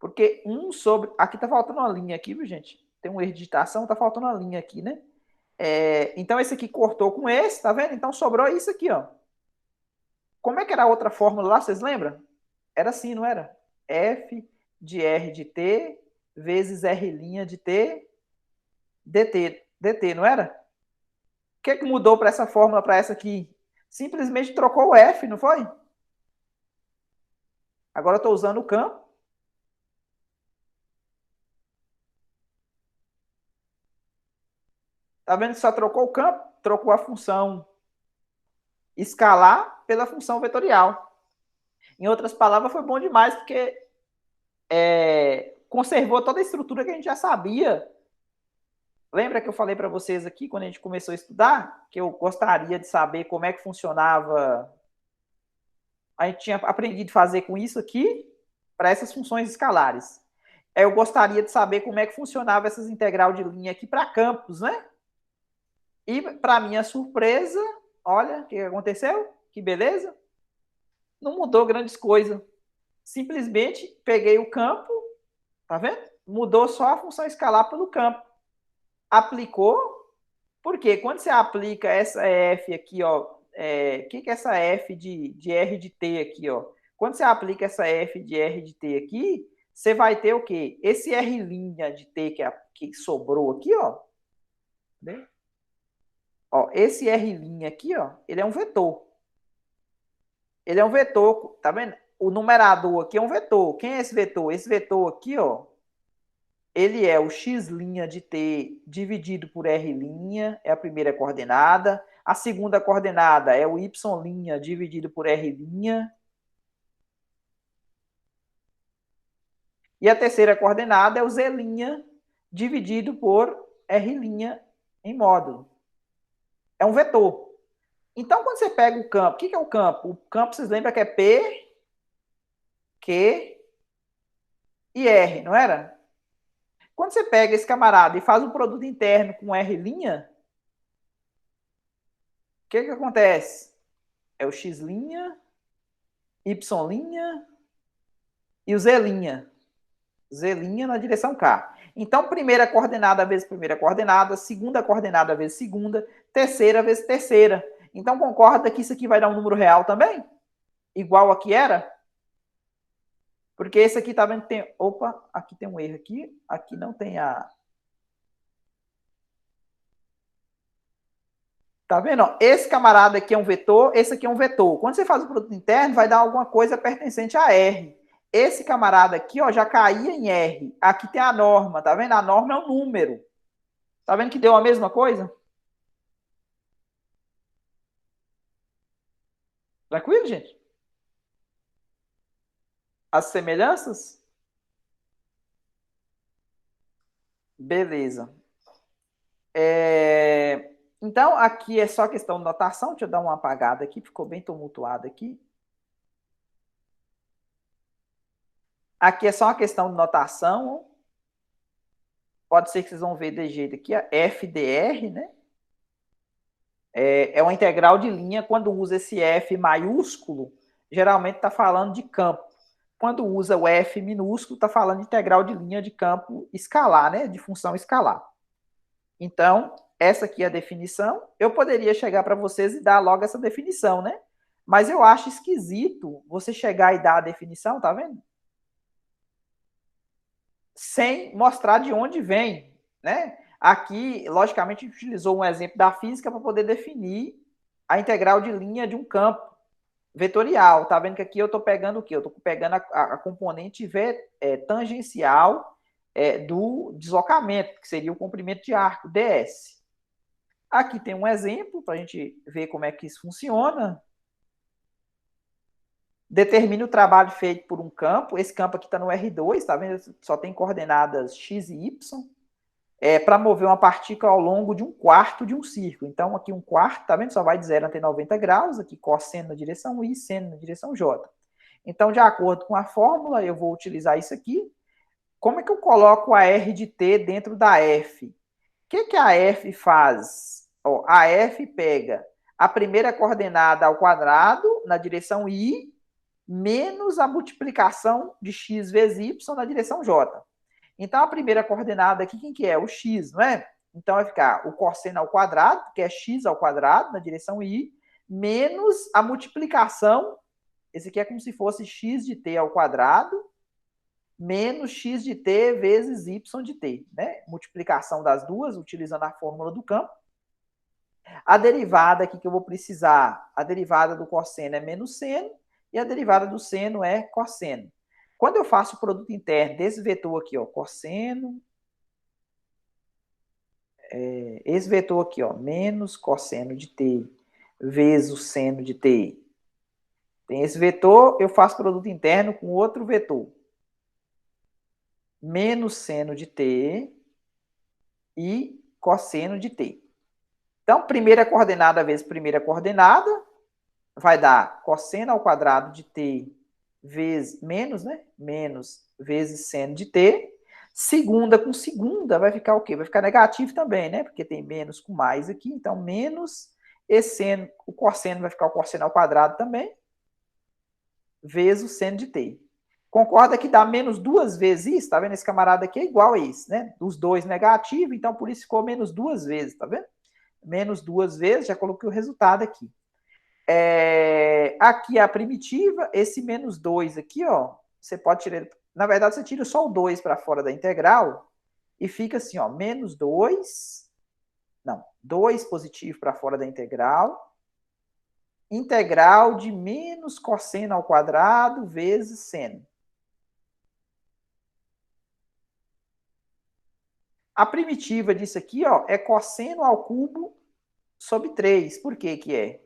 Porque 1 sobre... Aqui tá faltando uma linha aqui, viu, gente? Tem um erro de digitação, tá faltando uma linha aqui, né? Então, esse aqui cortou com esse, tá vendo? Então, sobrou isso aqui, ó. Como é que era a outra fórmula lá, vocês lembram? Era assim, não era? F de R de T vezes R' de T dt, não era? O que mudou para essa fórmula, para essa aqui? Simplesmente trocou o F, não foi? Agora eu estou usando o campo. Tá vendo que só trocou o campo? Trocou a função escalar pela função vetorial. Em outras palavras, foi bom demais, porque conservou toda a estrutura que a gente já sabia. Lembra que eu falei para vocês aqui, quando a gente começou a estudar, que eu gostaria de saber como é que funcionava. A gente tinha aprendido a fazer com isso aqui, para essas funções escalares. Eu gostaria de saber como é que funcionava essas integral de linha aqui para campos, né? E, para minha surpresa, olha o que aconteceu, que beleza. Não mudou grandes coisas. Simplesmente peguei o campo, tá vendo? Mudou só a função escalar pelo campo. Aplicou, porque quando você aplica essa F aqui, ó, o que é essa F de R de T aqui, ó? Quando você aplica essa F de R de T aqui, você vai ter o quê? Esse R' de T que sobrou aqui, ó. Né? Ó, esse R' aqui, ó, ele é um vetor. Ele é um vetor, tá vendo? O numerador aqui é um vetor. Quem é esse vetor? Esse vetor aqui, ó, ele é o x' de t dividido por r', é a primeira coordenada. A segunda coordenada é o y' dividido por r'. E a terceira coordenada é o z' dividido por r' em módulo. É um vetor. Então, quando você pega o campo, o que é o campo? O campo, vocês lembram que é P, Q e R, não era? Quando você pega esse camarada e faz um produto interno com R', o que acontece? É o x', y' e o z'. Z' na direção K. Então, primeira coordenada vezes primeira coordenada, segunda coordenada vezes segunda, terceira vezes terceira. Então, concorda que isso aqui vai dar um número real também? Igual aqui era? Porque esse aqui, tá vendo, tem... Opa, aqui tem um erro aqui. Aqui não tem a... Tá vendo? Ó, esse camarada aqui é um vetor, esse aqui é um vetor. Quando você faz o produto interno, vai dar alguma coisa pertencente a R. Esse camarada aqui, ó, já caía em R. Aqui tem a norma, tá vendo? A norma é um número. Tá vendo que deu a mesma coisa? Tranquilo, gente? As semelhanças? Beleza. Então, aqui é só questão de notação. Deixa eu dar uma apagada aqui, ficou bem tumultuado aqui. Aqui é só uma questão de notação. Pode ser que vocês vão ver de jeito aqui, a FDR, né? É uma integral de linha. Quando usa esse F maiúsculo, geralmente está falando de campo. Quando usa o F minúsculo, está falando de integral de linha de campo escalar, né? De função escalar. Então, essa aqui é a definição. Eu poderia chegar para vocês e dar logo essa definição, né? Mas eu acho esquisito você chegar e dar a definição, tá vendo? Sem mostrar de onde vem, né? Aqui, logicamente, a gente utilizou um exemplo da física para poder definir a integral de linha de um campo vetorial. Tá vendo que aqui eu estou pegando o quê? Eu estou pegando a componente tangencial do deslocamento, que seria o comprimento de arco, ds. Aqui tem um exemplo para a gente ver como é que isso funciona. Determine o trabalho feito por um campo. Esse campo aqui está no R2, tá vendo? Só tem coordenadas x e y. para mover uma partícula ao longo de um quarto de um círculo. Então, aqui um quarto, tá vendo? Só vai de 0 até 90 graus, aqui cosseno na direção I, seno na direção J. Então, de acordo com a fórmula, eu vou utilizar isso aqui. Como é que eu coloco a R de T dentro da F? O que a F faz? Ó, a F pega a primeira coordenada ao quadrado na direção I, menos a multiplicação de x vezes y na direção J. Então, a primeira coordenada aqui, quem que é? O x, não é? Então, vai ficar o cosseno ao quadrado, que é x ao quadrado, na direção I, menos a multiplicação, esse aqui é como se fosse x de t ao quadrado, menos x de t vezes y de t, né? Multiplicação das duas, utilizando a fórmula do campo. A derivada aqui que eu vou precisar, a derivada do cosseno é menos seno, e a derivada do seno é cosseno. Quando eu faço o produto interno desse vetor aqui, ó, cosseno, esse vetor aqui, ó, menos cosseno de t vezes o seno de t. Tem esse vetor, eu faço produto interno com outro vetor. Menos seno de t e cosseno de t. Então, primeira coordenada vezes primeira coordenada vai dar cosseno ao quadrado de t vezes, menos, né? Menos vezes seno de t. Segunda com segunda vai ficar o quê? Vai ficar negativo também, né? Porque tem menos com mais aqui. Então, menos esse seno, o cosseno vai ficar o cosseno ao quadrado também, vezes o seno de t. Concorda que dá menos duas vezes isso? Tá vendo? Esse camarada aqui é igual a esse, né? Os dois negativos, então por isso ficou menos duas vezes, tá vendo? Menos duas vezes, já coloquei o resultado aqui. Aqui a primitiva, esse menos 2 aqui, ó, você pode tirar, na verdade você tira só o 2 para fora da integral e fica assim, ó, menos 2, não, 2 positivo para fora da integral, integral de menos cosseno ao quadrado vezes seno. A primitiva disso aqui, ó, é cosseno ao cubo sobre 3. Por que que é?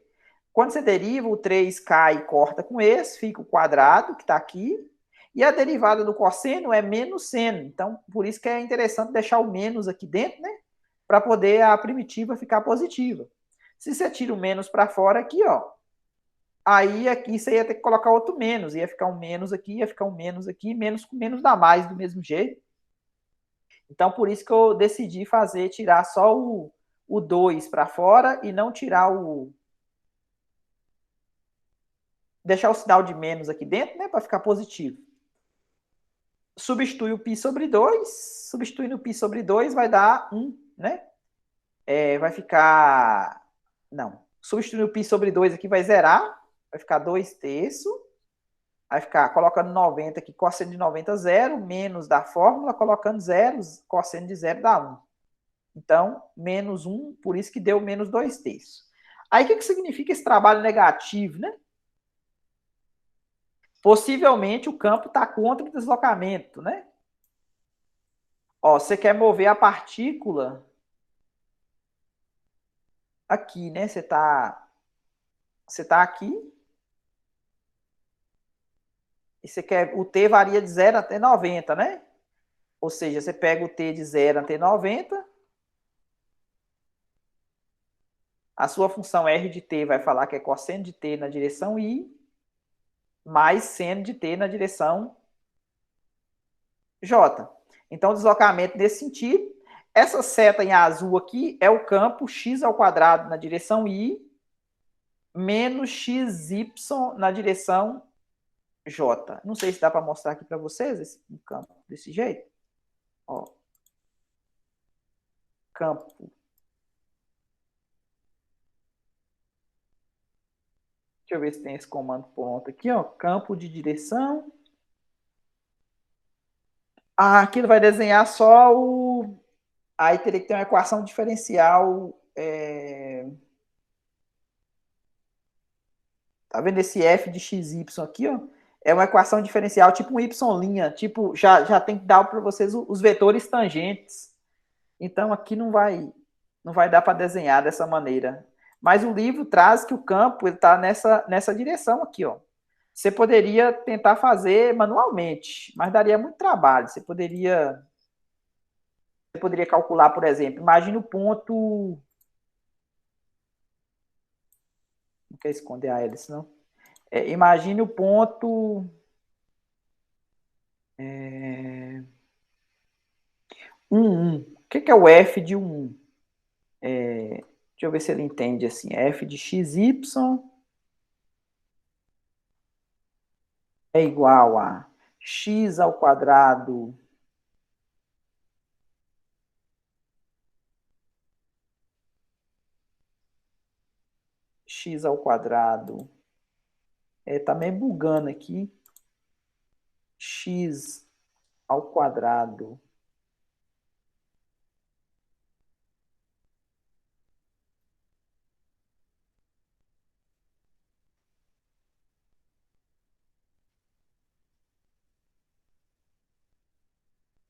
Quando você deriva, o 3 cai e corta com esse, fica o quadrado, que está aqui, e a derivada do cosseno é menos seno. Então, por isso que é interessante deixar o menos aqui dentro, né? Para poder a primitiva ficar positiva. Se você tira o menos para fora aqui, ó, aí aqui você ia ter que colocar outro menos. Ia ficar um menos aqui, ia ficar um menos aqui, menos com menos dá mais do mesmo jeito. Então, por isso que eu decidi tirar só o 2 para fora e não tirar deixar o sinal de menos aqui dentro, né, para ficar positivo. Substitui o π sobre 2, substituindo o π sobre 2 vai dar 1, né? Vai ficar... Não, substituindo o π sobre 2 aqui vai zerar, vai ficar 2 terços, vai ficar colocando 90 aqui, cosseno de 90, 0, menos da fórmula, colocando 0, cosseno de 0 dá 1. Então, menos 1, por isso que deu menos 2 terços. Aí, o que significa esse trabalho negativo, né? Possivelmente o campo está contra o deslocamento, né? Ó, você quer mover a partícula aqui, né? Você tá aqui e você quer... O t varia de 0 até 90, né? Ou seja, você pega o t de 0 até 90, a sua função r de t vai falar que é cosseno de t na direção I, mais seno de t na direção J. Então, o deslocamento nesse sentido. Essa seta em azul aqui é o campo x ao quadrado na direção I, menos xy na direção J. Não sei se dá para mostrar aqui para vocês esse campo desse jeito. Ó. Campo. Deixa eu ver se tem esse comando pronto aqui, ó. Campo de direção. Aqui ele vai desenhar só o... Aí teria que ter uma equação diferencial. Tá vendo esse f de xy aqui, ó? É uma equação diferencial, tipo um y', tipo, já tem que dar para vocês os vetores tangentes. Então, aqui não vai dar para desenhar dessa maneira. Mas o livro traz que o campo está nessa direção aqui, ó. Você poderia tentar fazer manualmente, mas daria muito trabalho. Você poderia poderia calcular, por exemplo, imagine o ponto... Não quer esconder a hélice, não. Imagine o ponto... 1, 1. O que é o f de 1, 1? Deixa eu ver se ele entende assim. F de xy é igual a x ao quadrado x ao quadrado. Tá meio bugando aqui. X ao quadrado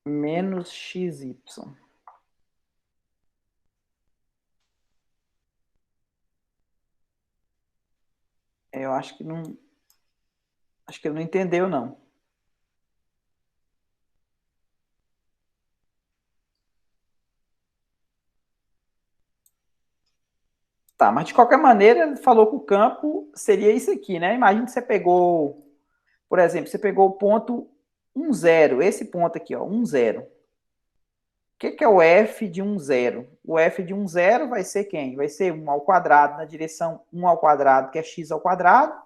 menos xy. Eu acho que não. Acho que ele não entendeu, não. Tá, mas de qualquer maneira, ele falou que o campo seria isso aqui, né? Imagina que você pegou, por exemplo, você pegou o ponto 1, 0, esse ponto aqui, ó, 1, 0. O que é o f de 1, 0? O f de 1, 0 vai ser quem? Vai ser 1 ao quadrado na direção 1 ao quadrado, que é x ao quadrado,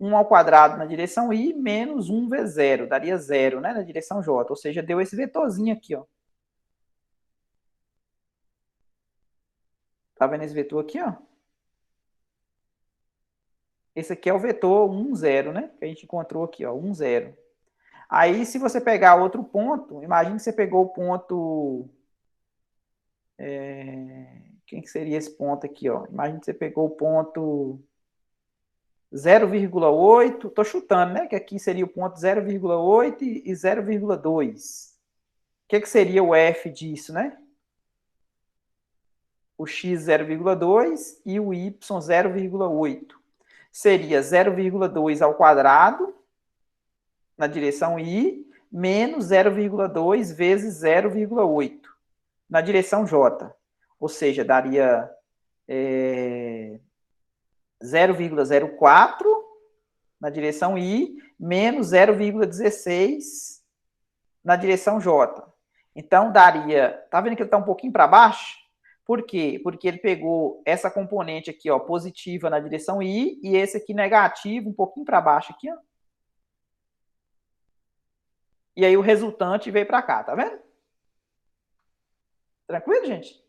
1 ao quadrado na direção y, menos 1 vezes 0, daria 0, né, na direção j, ou seja, deu esse vetorzinho aqui, ó. Tá vendo esse vetor aqui, ó? Esse aqui é o vetor 1, 0, né? Que a gente encontrou aqui, ó, 1, 0. Aí, se você pegar outro ponto, imagine que você pegou o ponto... quem que seria esse ponto aqui, ó? Imagine que você pegou o ponto 0,8, tô chutando, né? Que aqui seria o ponto 0,8 e 0,2. O que seria o f disso, né? O x 0,2 e o y 0,8. Seria 0,2 ao quadrado na direção y, menos 0,2 vezes 0,8 na direção j. Ou seja, daria 0,04 na direção y, menos 0,16 na direção j. Então, daria... Tá vendo que ele está um pouquinho para baixo? Por quê? Porque ele pegou essa componente aqui, ó, positiva na direção y, e esse aqui negativo, um pouquinho para baixo aqui, ó. E aí o resultante veio para cá, tá vendo? Tranquilo, gente?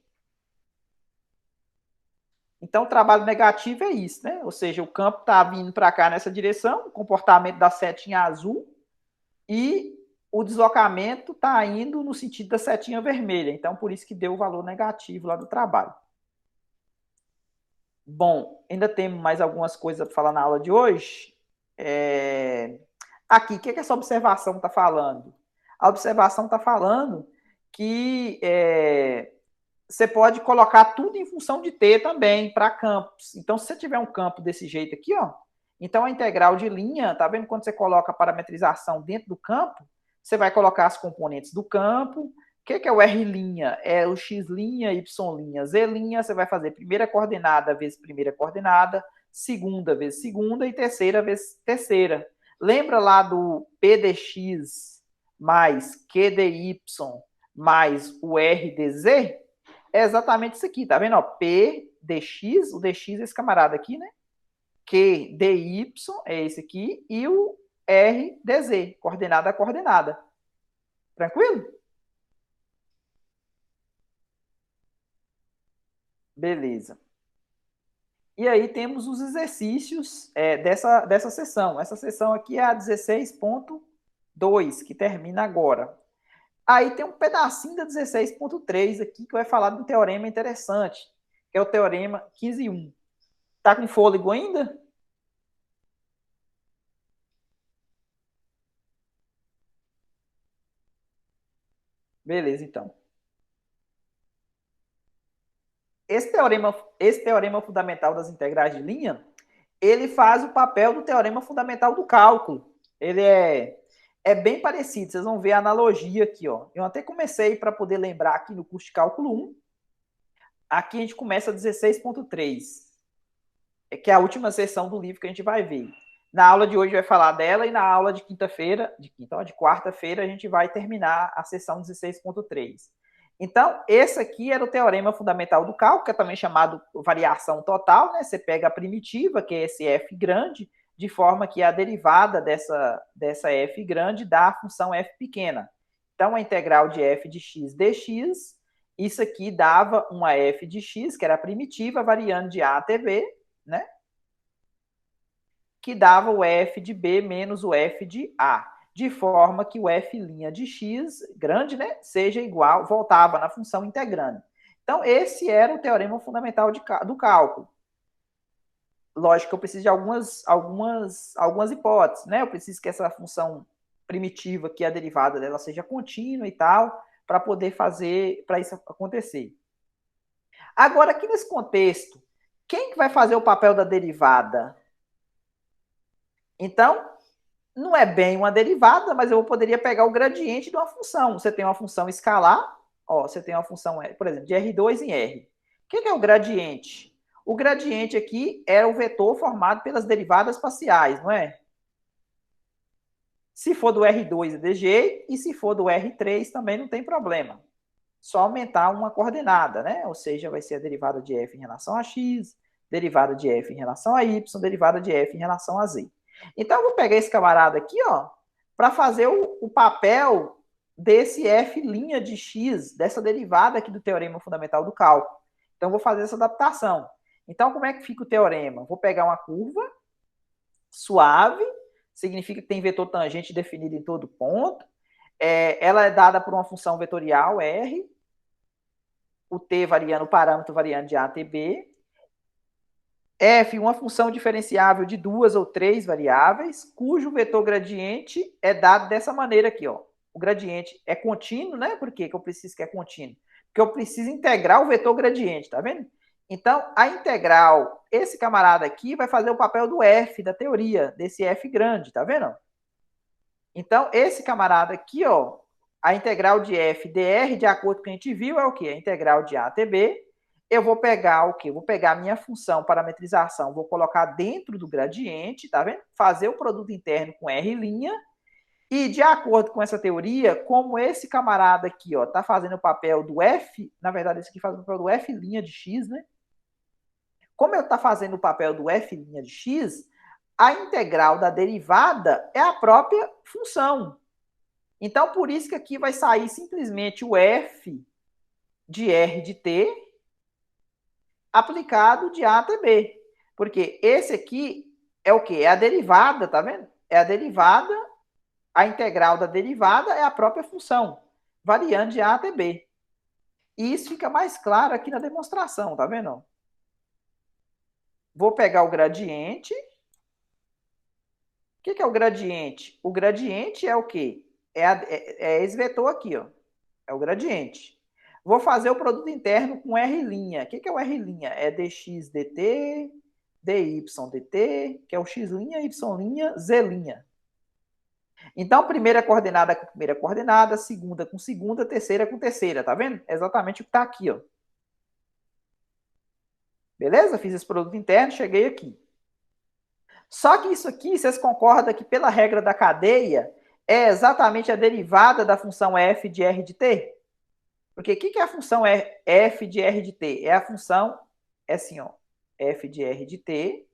Então, o trabalho negativo é isso, né? Ou seja, o campo está vindo para cá nessa direção, o comportamento da setinha azul, e o deslocamento está indo no sentido da setinha vermelha. Então, por isso que deu o valor negativo lá do trabalho. Bom, ainda temos mais algumas coisas para falar na aula de hoje. Aqui, o que essa observação está falando? A observação está falando que você pode colocar tudo em função de t também para campos. Então, se você tiver um campo desse jeito aqui, ó, então a integral de linha, tá vendo quando você coloca a parametrização dentro do campo, você vai colocar as componentes do campo. O que é o R'? É o x', y', z', você vai fazer primeira coordenada vezes primeira coordenada, segunda vezes segunda e terceira vezes terceira. Lembra lá do P dx mais Q dy mais o R dz? É exatamente isso aqui, tá vendo? Ó, P dx, o dx é esse camarada aqui, né? Q dy é esse aqui, e o R dz, coordenada a coordenada. Tranquilo? Beleza. E aí temos os exercícios dessa sessão. Essa sessão aqui é a 16.2, que termina agora. Aí tem um pedacinho da 16.3 aqui que vai falar de um teorema interessante, que é o teorema 15.1. Tá com fôlego ainda? Beleza, então. Esse teorema fundamental das integrais de linha, ele faz o papel do teorema fundamental do cálculo. Ele é bem parecido. Vocês vão ver a analogia aqui, ó. Eu até comecei para poder lembrar aqui no curso de cálculo 1. Aqui a gente começa 16.3, que é a última sessão do livro que a gente vai ver. Na aula de hoje vai falar dela e na aula de quinta-feira, de quarta-feira, a gente vai terminar a sessão 16.3. Então, esse aqui era o teorema fundamental do cálculo, que é também chamado variação total, né? Você pega a primitiva, que é esse f grande, de forma que a derivada dessa f grande dá a função f pequena. Então, a integral de f de x dx, isso aqui dava uma f de x, que era a primitiva, variando de a até b, né? Que dava o f de b menos o f de a, de forma que o f' de x, grande, né, seja igual, voltava na função integrando. Então, esse era o teorema fundamental do cálculo. Lógico que eu preciso de algumas hipóteses, né? Eu preciso que essa função primitiva, que é a derivada dela, seja contínua e tal, para poder fazer, para isso acontecer. Agora, aqui nesse contexto, quem que vai fazer o papel da derivada? Então, não é bem uma derivada, mas eu poderia pegar o gradiente de uma função. Você tem uma função escalar, ó, você tem uma função, por exemplo, de R2 em R. O que é o gradiente? O gradiente aqui é o vetor formado pelas derivadas parciais, não é? Se for do R2 é desse jeito, e se for do R3 também não tem problema. Só aumentar uma coordenada, né? Ou seja, vai ser a derivada de f em relação a x, derivada de f em relação a y, derivada de f em relação a z. Então, eu vou pegar esse camarada aqui, ó, para fazer o papel desse f' de x, dessa derivada aqui do teorema fundamental do cálculo. Então, eu vou fazer essa adaptação. Então, como é que fica o teorema? Vou pegar uma curva suave, significa que tem vetor tangente definido em todo ponto. Ela é dada por uma função vetorial, R, o t variando, o parâmetro variando de a até b. F, uma função diferenciável de 2 ou 3 variáveis, cujo vetor gradiente é dado dessa maneira aqui, ó. O gradiente é contínuo, né? Por que eu preciso que é contínuo? Porque eu preciso integrar o vetor gradiente, tá vendo? Então, a integral, esse camarada aqui vai fazer o papel do F da teoria, desse F grande, tá vendo? Então, esse camarada aqui, ó, a integral de f dr, de acordo com o que a gente viu, é o quê? A integral de a até b. Eu vou pegar o quê? Vou pegar a minha função parametrização, vou colocar dentro do gradiente, tá vendo? Fazer o produto interno com R', e de acordo com essa teoria, como esse camarada aqui, ó, tá fazendo o papel do f, na verdade esse aqui faz o papel do f' de x, né? Como ele tá fazendo o papel do f' de x, a integral da derivada é a própria função. Então, por isso que aqui vai sair simplesmente o f de r de t aplicado de a até b. Porque esse aqui é o quê? É a derivada, tá vendo? É a derivada, a integral da derivada é a própria função, variando de a até b. E isso fica mais claro aqui na demonstração, tá vendo? Vou pegar o gradiente. O que é o gradiente? O gradiente é o quê? É esse vetor aqui, ó. É o gradiente. Vou fazer o produto interno com R'. O que é o R'? É dx dt, dy dt, que é o x', y', z'. Então, primeira coordenada com primeira coordenada, segunda com segunda, terceira com terceira, tá vendo? É exatamente o que está aqui, ó. Beleza? Fiz esse produto interno, cheguei aqui. Só que isso aqui, vocês concordam que pela regra da cadeia, é exatamente a derivada da função f de r de t? Porque o que é a função f de r de t? É a função, é assim, ó, f de r de t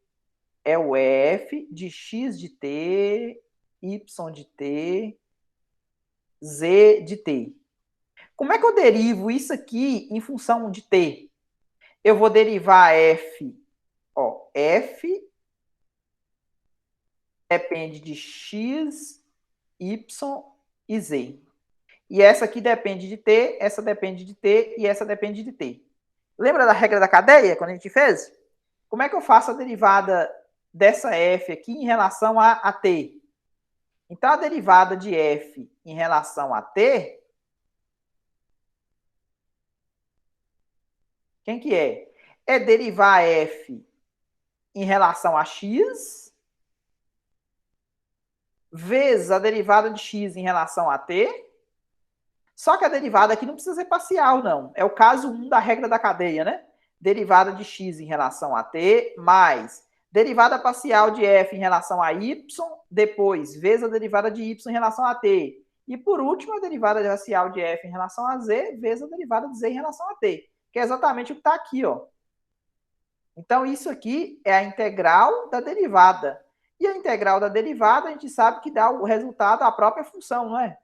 é o f de x de t, y de t, z de t. Como é que eu derivo isso aqui em função de t? Eu vou derivar f, ó, f depende de x, y e z. E essa aqui depende de t, essa depende de t e essa depende de t. Lembra da regra da cadeia, quando a gente fez? Como é que eu faço a derivada dessa f aqui em relação a t? Então, a derivada de f em relação a t, quem que é? É derivar f em relação a x vezes a derivada de x em relação a t. Só que a derivada aqui não precisa ser parcial, não. É o caso 1 da regra da cadeia, né? Derivada de x em relação a t, mais derivada parcial de f em relação a y, depois vezes a derivada de y em relação a t. E por último, a derivada parcial de f em relação a z, vezes a derivada de z em relação a t. Que é exatamente o que está aqui, ó. Então, isso aqui é a integral da derivada. E a integral da derivada, a gente sabe que dá o resultado da própria função, não é?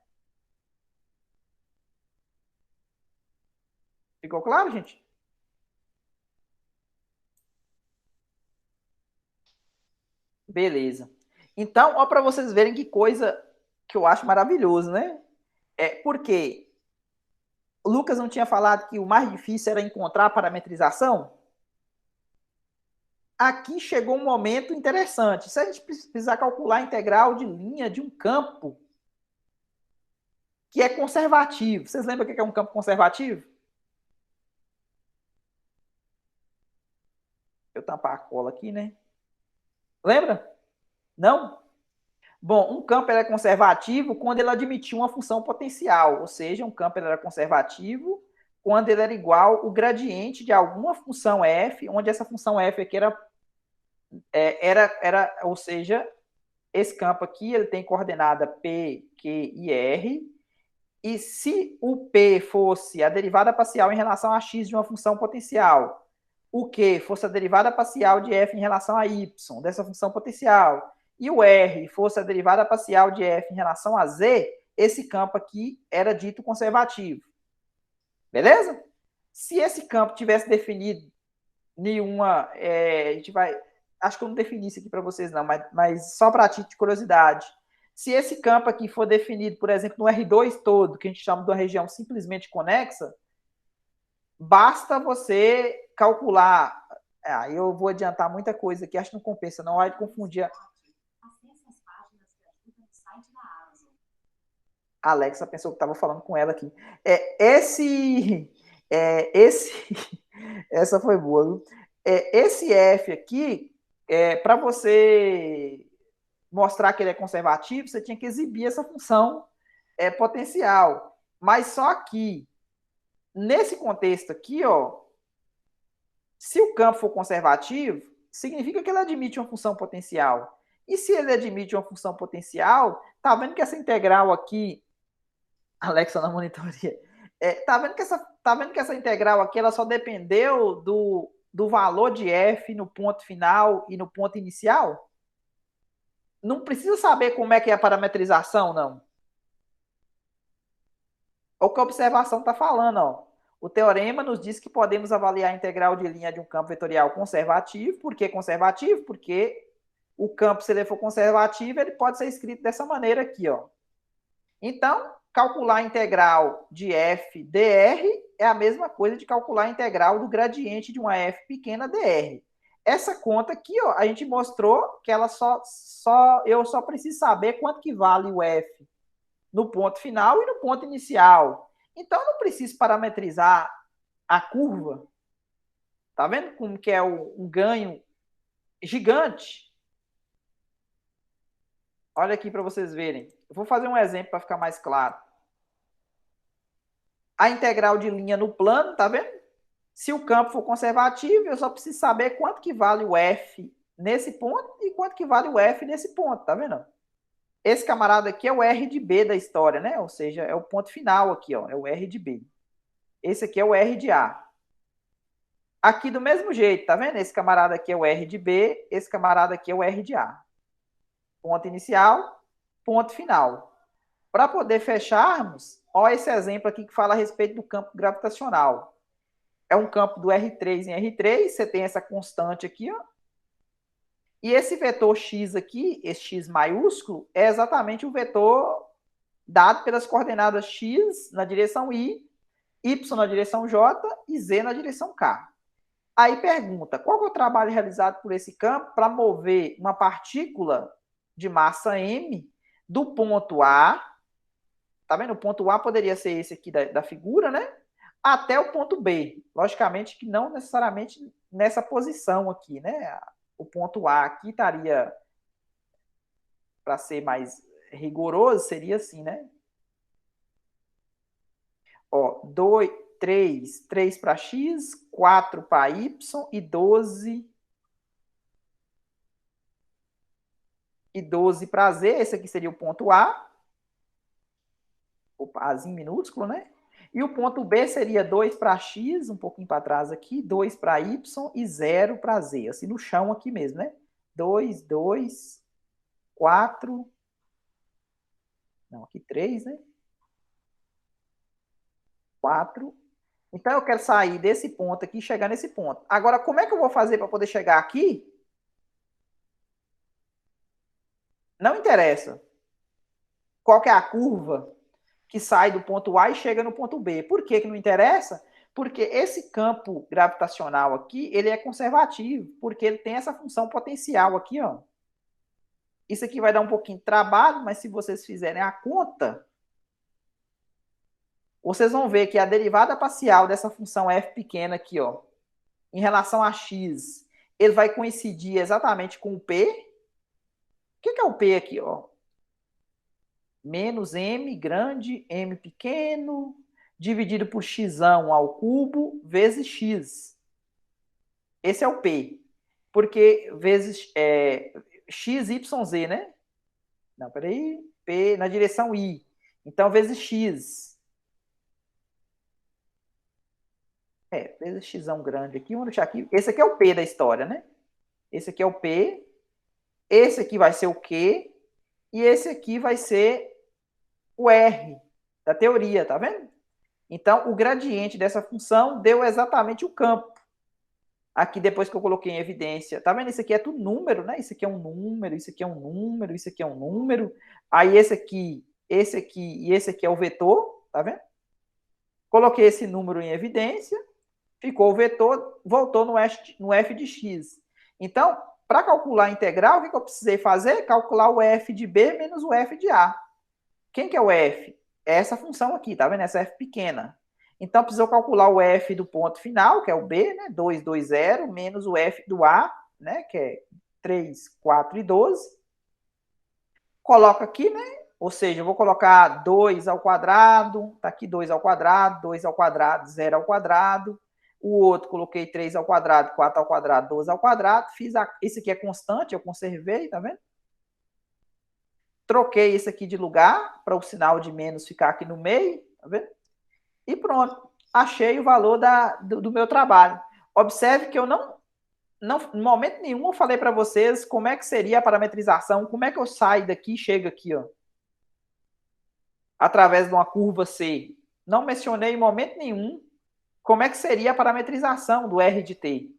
Ficou claro, gente? Beleza. Então, ó, para vocês verem que coisa que eu acho maravilhoso, né? É porque o Lucas não tinha falado que o mais difícil era encontrar a parametrização? Aqui chegou um momento interessante. Se a gente precisar calcular a integral de linha de um campo que é conservativo, vocês lembram o que é um campo conservativo? Eu tampar a cola aqui, né? Lembra? Não? Bom, um campo é conservativo quando ele admitiu uma função potencial, ou seja, um campo era conservativo quando ele era igual o gradiente de alguma função f, onde essa função f aqui ou seja, esse campo aqui ele tem coordenada P, Q e R, e se o P fosse a derivada parcial em relação a x de uma função potencial, o Q fosse a derivada parcial de f em relação a y dessa função potencial, e o R fosse a derivada parcial de f em relação a z, esse campo aqui era dito conservativo. Beleza? Se esse campo tivesse definido nenhuma, a gente vai, acho que eu não defini isso aqui para vocês não, mas só para título de curiosidade. Se esse campo aqui for definido, por exemplo, no R2 todo, que a gente chama de uma região simplesmente conexa, basta você calcular. Eu vou adiantar muita coisa aqui, acho que não compensa, não vai confundir. A Alexa pensou que estava falando com ela aqui. Essa foi boa, viu? Esse F aqui, para você mostrar que ele é conservativo, você tinha que exibir essa função potencial. Mas só que, nesse contexto aqui, ó, se o campo for conservativo, significa que ele admite uma função potencial. E se ele admite uma função potencial, tá vendo que essa integral aqui, Alexa na monitoria, tá vendo que essa integral aqui ela só dependeu do valor de f no ponto final e no ponto inicial? Não precisa saber como é que é a parametrização, não. O que a observação está falando, ó. O teorema nos diz que podemos avaliar a integral de linha de um campo vetorial conservativo. Por que conservativo? Porque o campo, se ele for conservativo, ele pode ser escrito dessa maneira aqui, ó. Então, calcular a integral de f dr é a mesma coisa de calcular a integral do gradiente de uma f pequena dr. Essa conta aqui, ó, a gente mostrou que ela eu só preciso saber quanto que vale o f no ponto final e no ponto inicial. Então, eu não preciso parametrizar a curva. Tá vendo como que é um ganho gigante? Olha aqui para vocês verem. Eu vou fazer um exemplo para ficar mais claro. A integral de linha no plano, tá vendo? Se o campo for conservativo, eu só preciso saber quanto que vale o f nesse ponto e quanto que vale o f nesse ponto, tá vendo? Esse camarada aqui é o R de B da história, né? Ou seja, é o ponto final aqui, ó, é o R de B. Esse aqui é o R de A. Aqui do mesmo jeito, tá vendo? Esse camarada aqui é o R de B, esse camarada aqui é o R de A. Ponto inicial, ponto final. Para poder fecharmos, ó esse exemplo aqui que fala a respeito do campo gravitacional. É um campo do R3 em R3, você tem essa constante aqui, ó. E esse vetor x aqui, esse x maiúsculo, é exatamente o vetor dado pelas coordenadas x na direção y na direção j e z na direção k. Aí pergunta, qual é o trabalho realizado por esse campo para mover uma partícula de massa m do ponto A, tá vendo? O ponto A poderia ser esse aqui da figura, né? Até o ponto B. Logicamente que não necessariamente nessa posição aqui, né? O ponto A aqui estaria, para ser mais rigoroso, seria assim, né? Ó, 2, 3 para x, 4 para y e 12 para z. Esse aqui seria o ponto A, o Azinho minúsculo, né? E o ponto B seria 2 para x, um pouquinho para trás aqui, 2 para y e 0 para z. Assim, no chão aqui mesmo, né? 2, 2, 4. Não, aqui 3, né? 4. Então, eu quero sair desse ponto aqui e chegar nesse ponto. Agora, como é que eu vou fazer para poder chegar aqui? Não interessa qual que é a curva que sai do ponto A e chega no ponto B. Por que que não interessa? Porque esse campo gravitacional aqui, ele é conservativo, porque ele tem essa função potencial aqui, ó. Isso aqui vai dar um pouquinho de trabalho, mas se vocês fizerem a conta, vocês vão ver que a derivada parcial dessa função f pequena aqui, ó, em relação a x, ele vai coincidir exatamente com o p. O que é o p aqui, ó? Menos m grande, m pequeno, dividido por x ao cubo, vezes x. Esse é o P. Porque vezes x, y, z, né? Não, peraí. P na direção I. Então, vezes x. Vezes x grande aqui. Vamos deixar aqui. Esse aqui é o P da história, né? Esse aqui é o P. Esse aqui vai ser o Q. E esse aqui vai ser o R da teoria, tá vendo? Então, o gradiente dessa função deu exatamente o campo. Aqui, depois que eu coloquei em evidência, tá vendo? Isso aqui é tudo número, né? Isso aqui é um número, isso aqui é um número, isso aqui é um número. Aí, esse aqui e esse aqui é o vetor, tá vendo? Coloquei esse número em evidência, ficou o vetor, voltou no f de x. Então, para calcular a integral, o que eu precisei fazer? Calcular o f de b menos o f de a. Quem que é o f? É essa função aqui, tá vendo? Essa f pequena. Então, precisou calcular o f do ponto final, que é o b, né? 2, 2, 0, menos o f do a, né? Que é 3, 4 e 12. Coloca aqui, né? Ou seja, eu vou colocar 2 ao quadrado, tá aqui 2 ao quadrado, 2 ao quadrado, 0 ao quadrado. O outro, coloquei 3 ao quadrado, 4 ao quadrado, 12 ao quadrado. Esse aqui é constante, eu conservei, tá vendo? Troquei esse aqui de lugar, para o sinal de menos ficar aqui no meio, tá vendo? E pronto, achei o valor do meu trabalho. Observe que eu não, em momento nenhum, eu falei para vocês como é que seria a parametrização, como é que eu saio daqui e chego aqui, ó, através de uma curva C. Não mencionei em momento nenhum como é que seria a parametrização do R de T.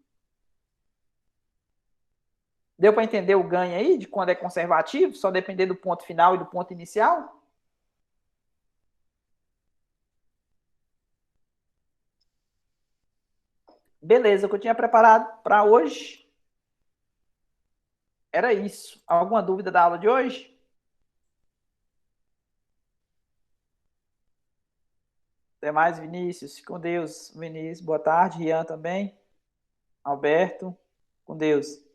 Deu para entender o ganho aí, de quando é conservativo, só depender do ponto final e do ponto inicial? Beleza, o que eu tinha preparado para hoje era isso. Alguma dúvida da aula de hoje? Até mais, Vinícius. Fique com Deus, Vinícius. Boa tarde, Ian também. Alberto. Com Deus.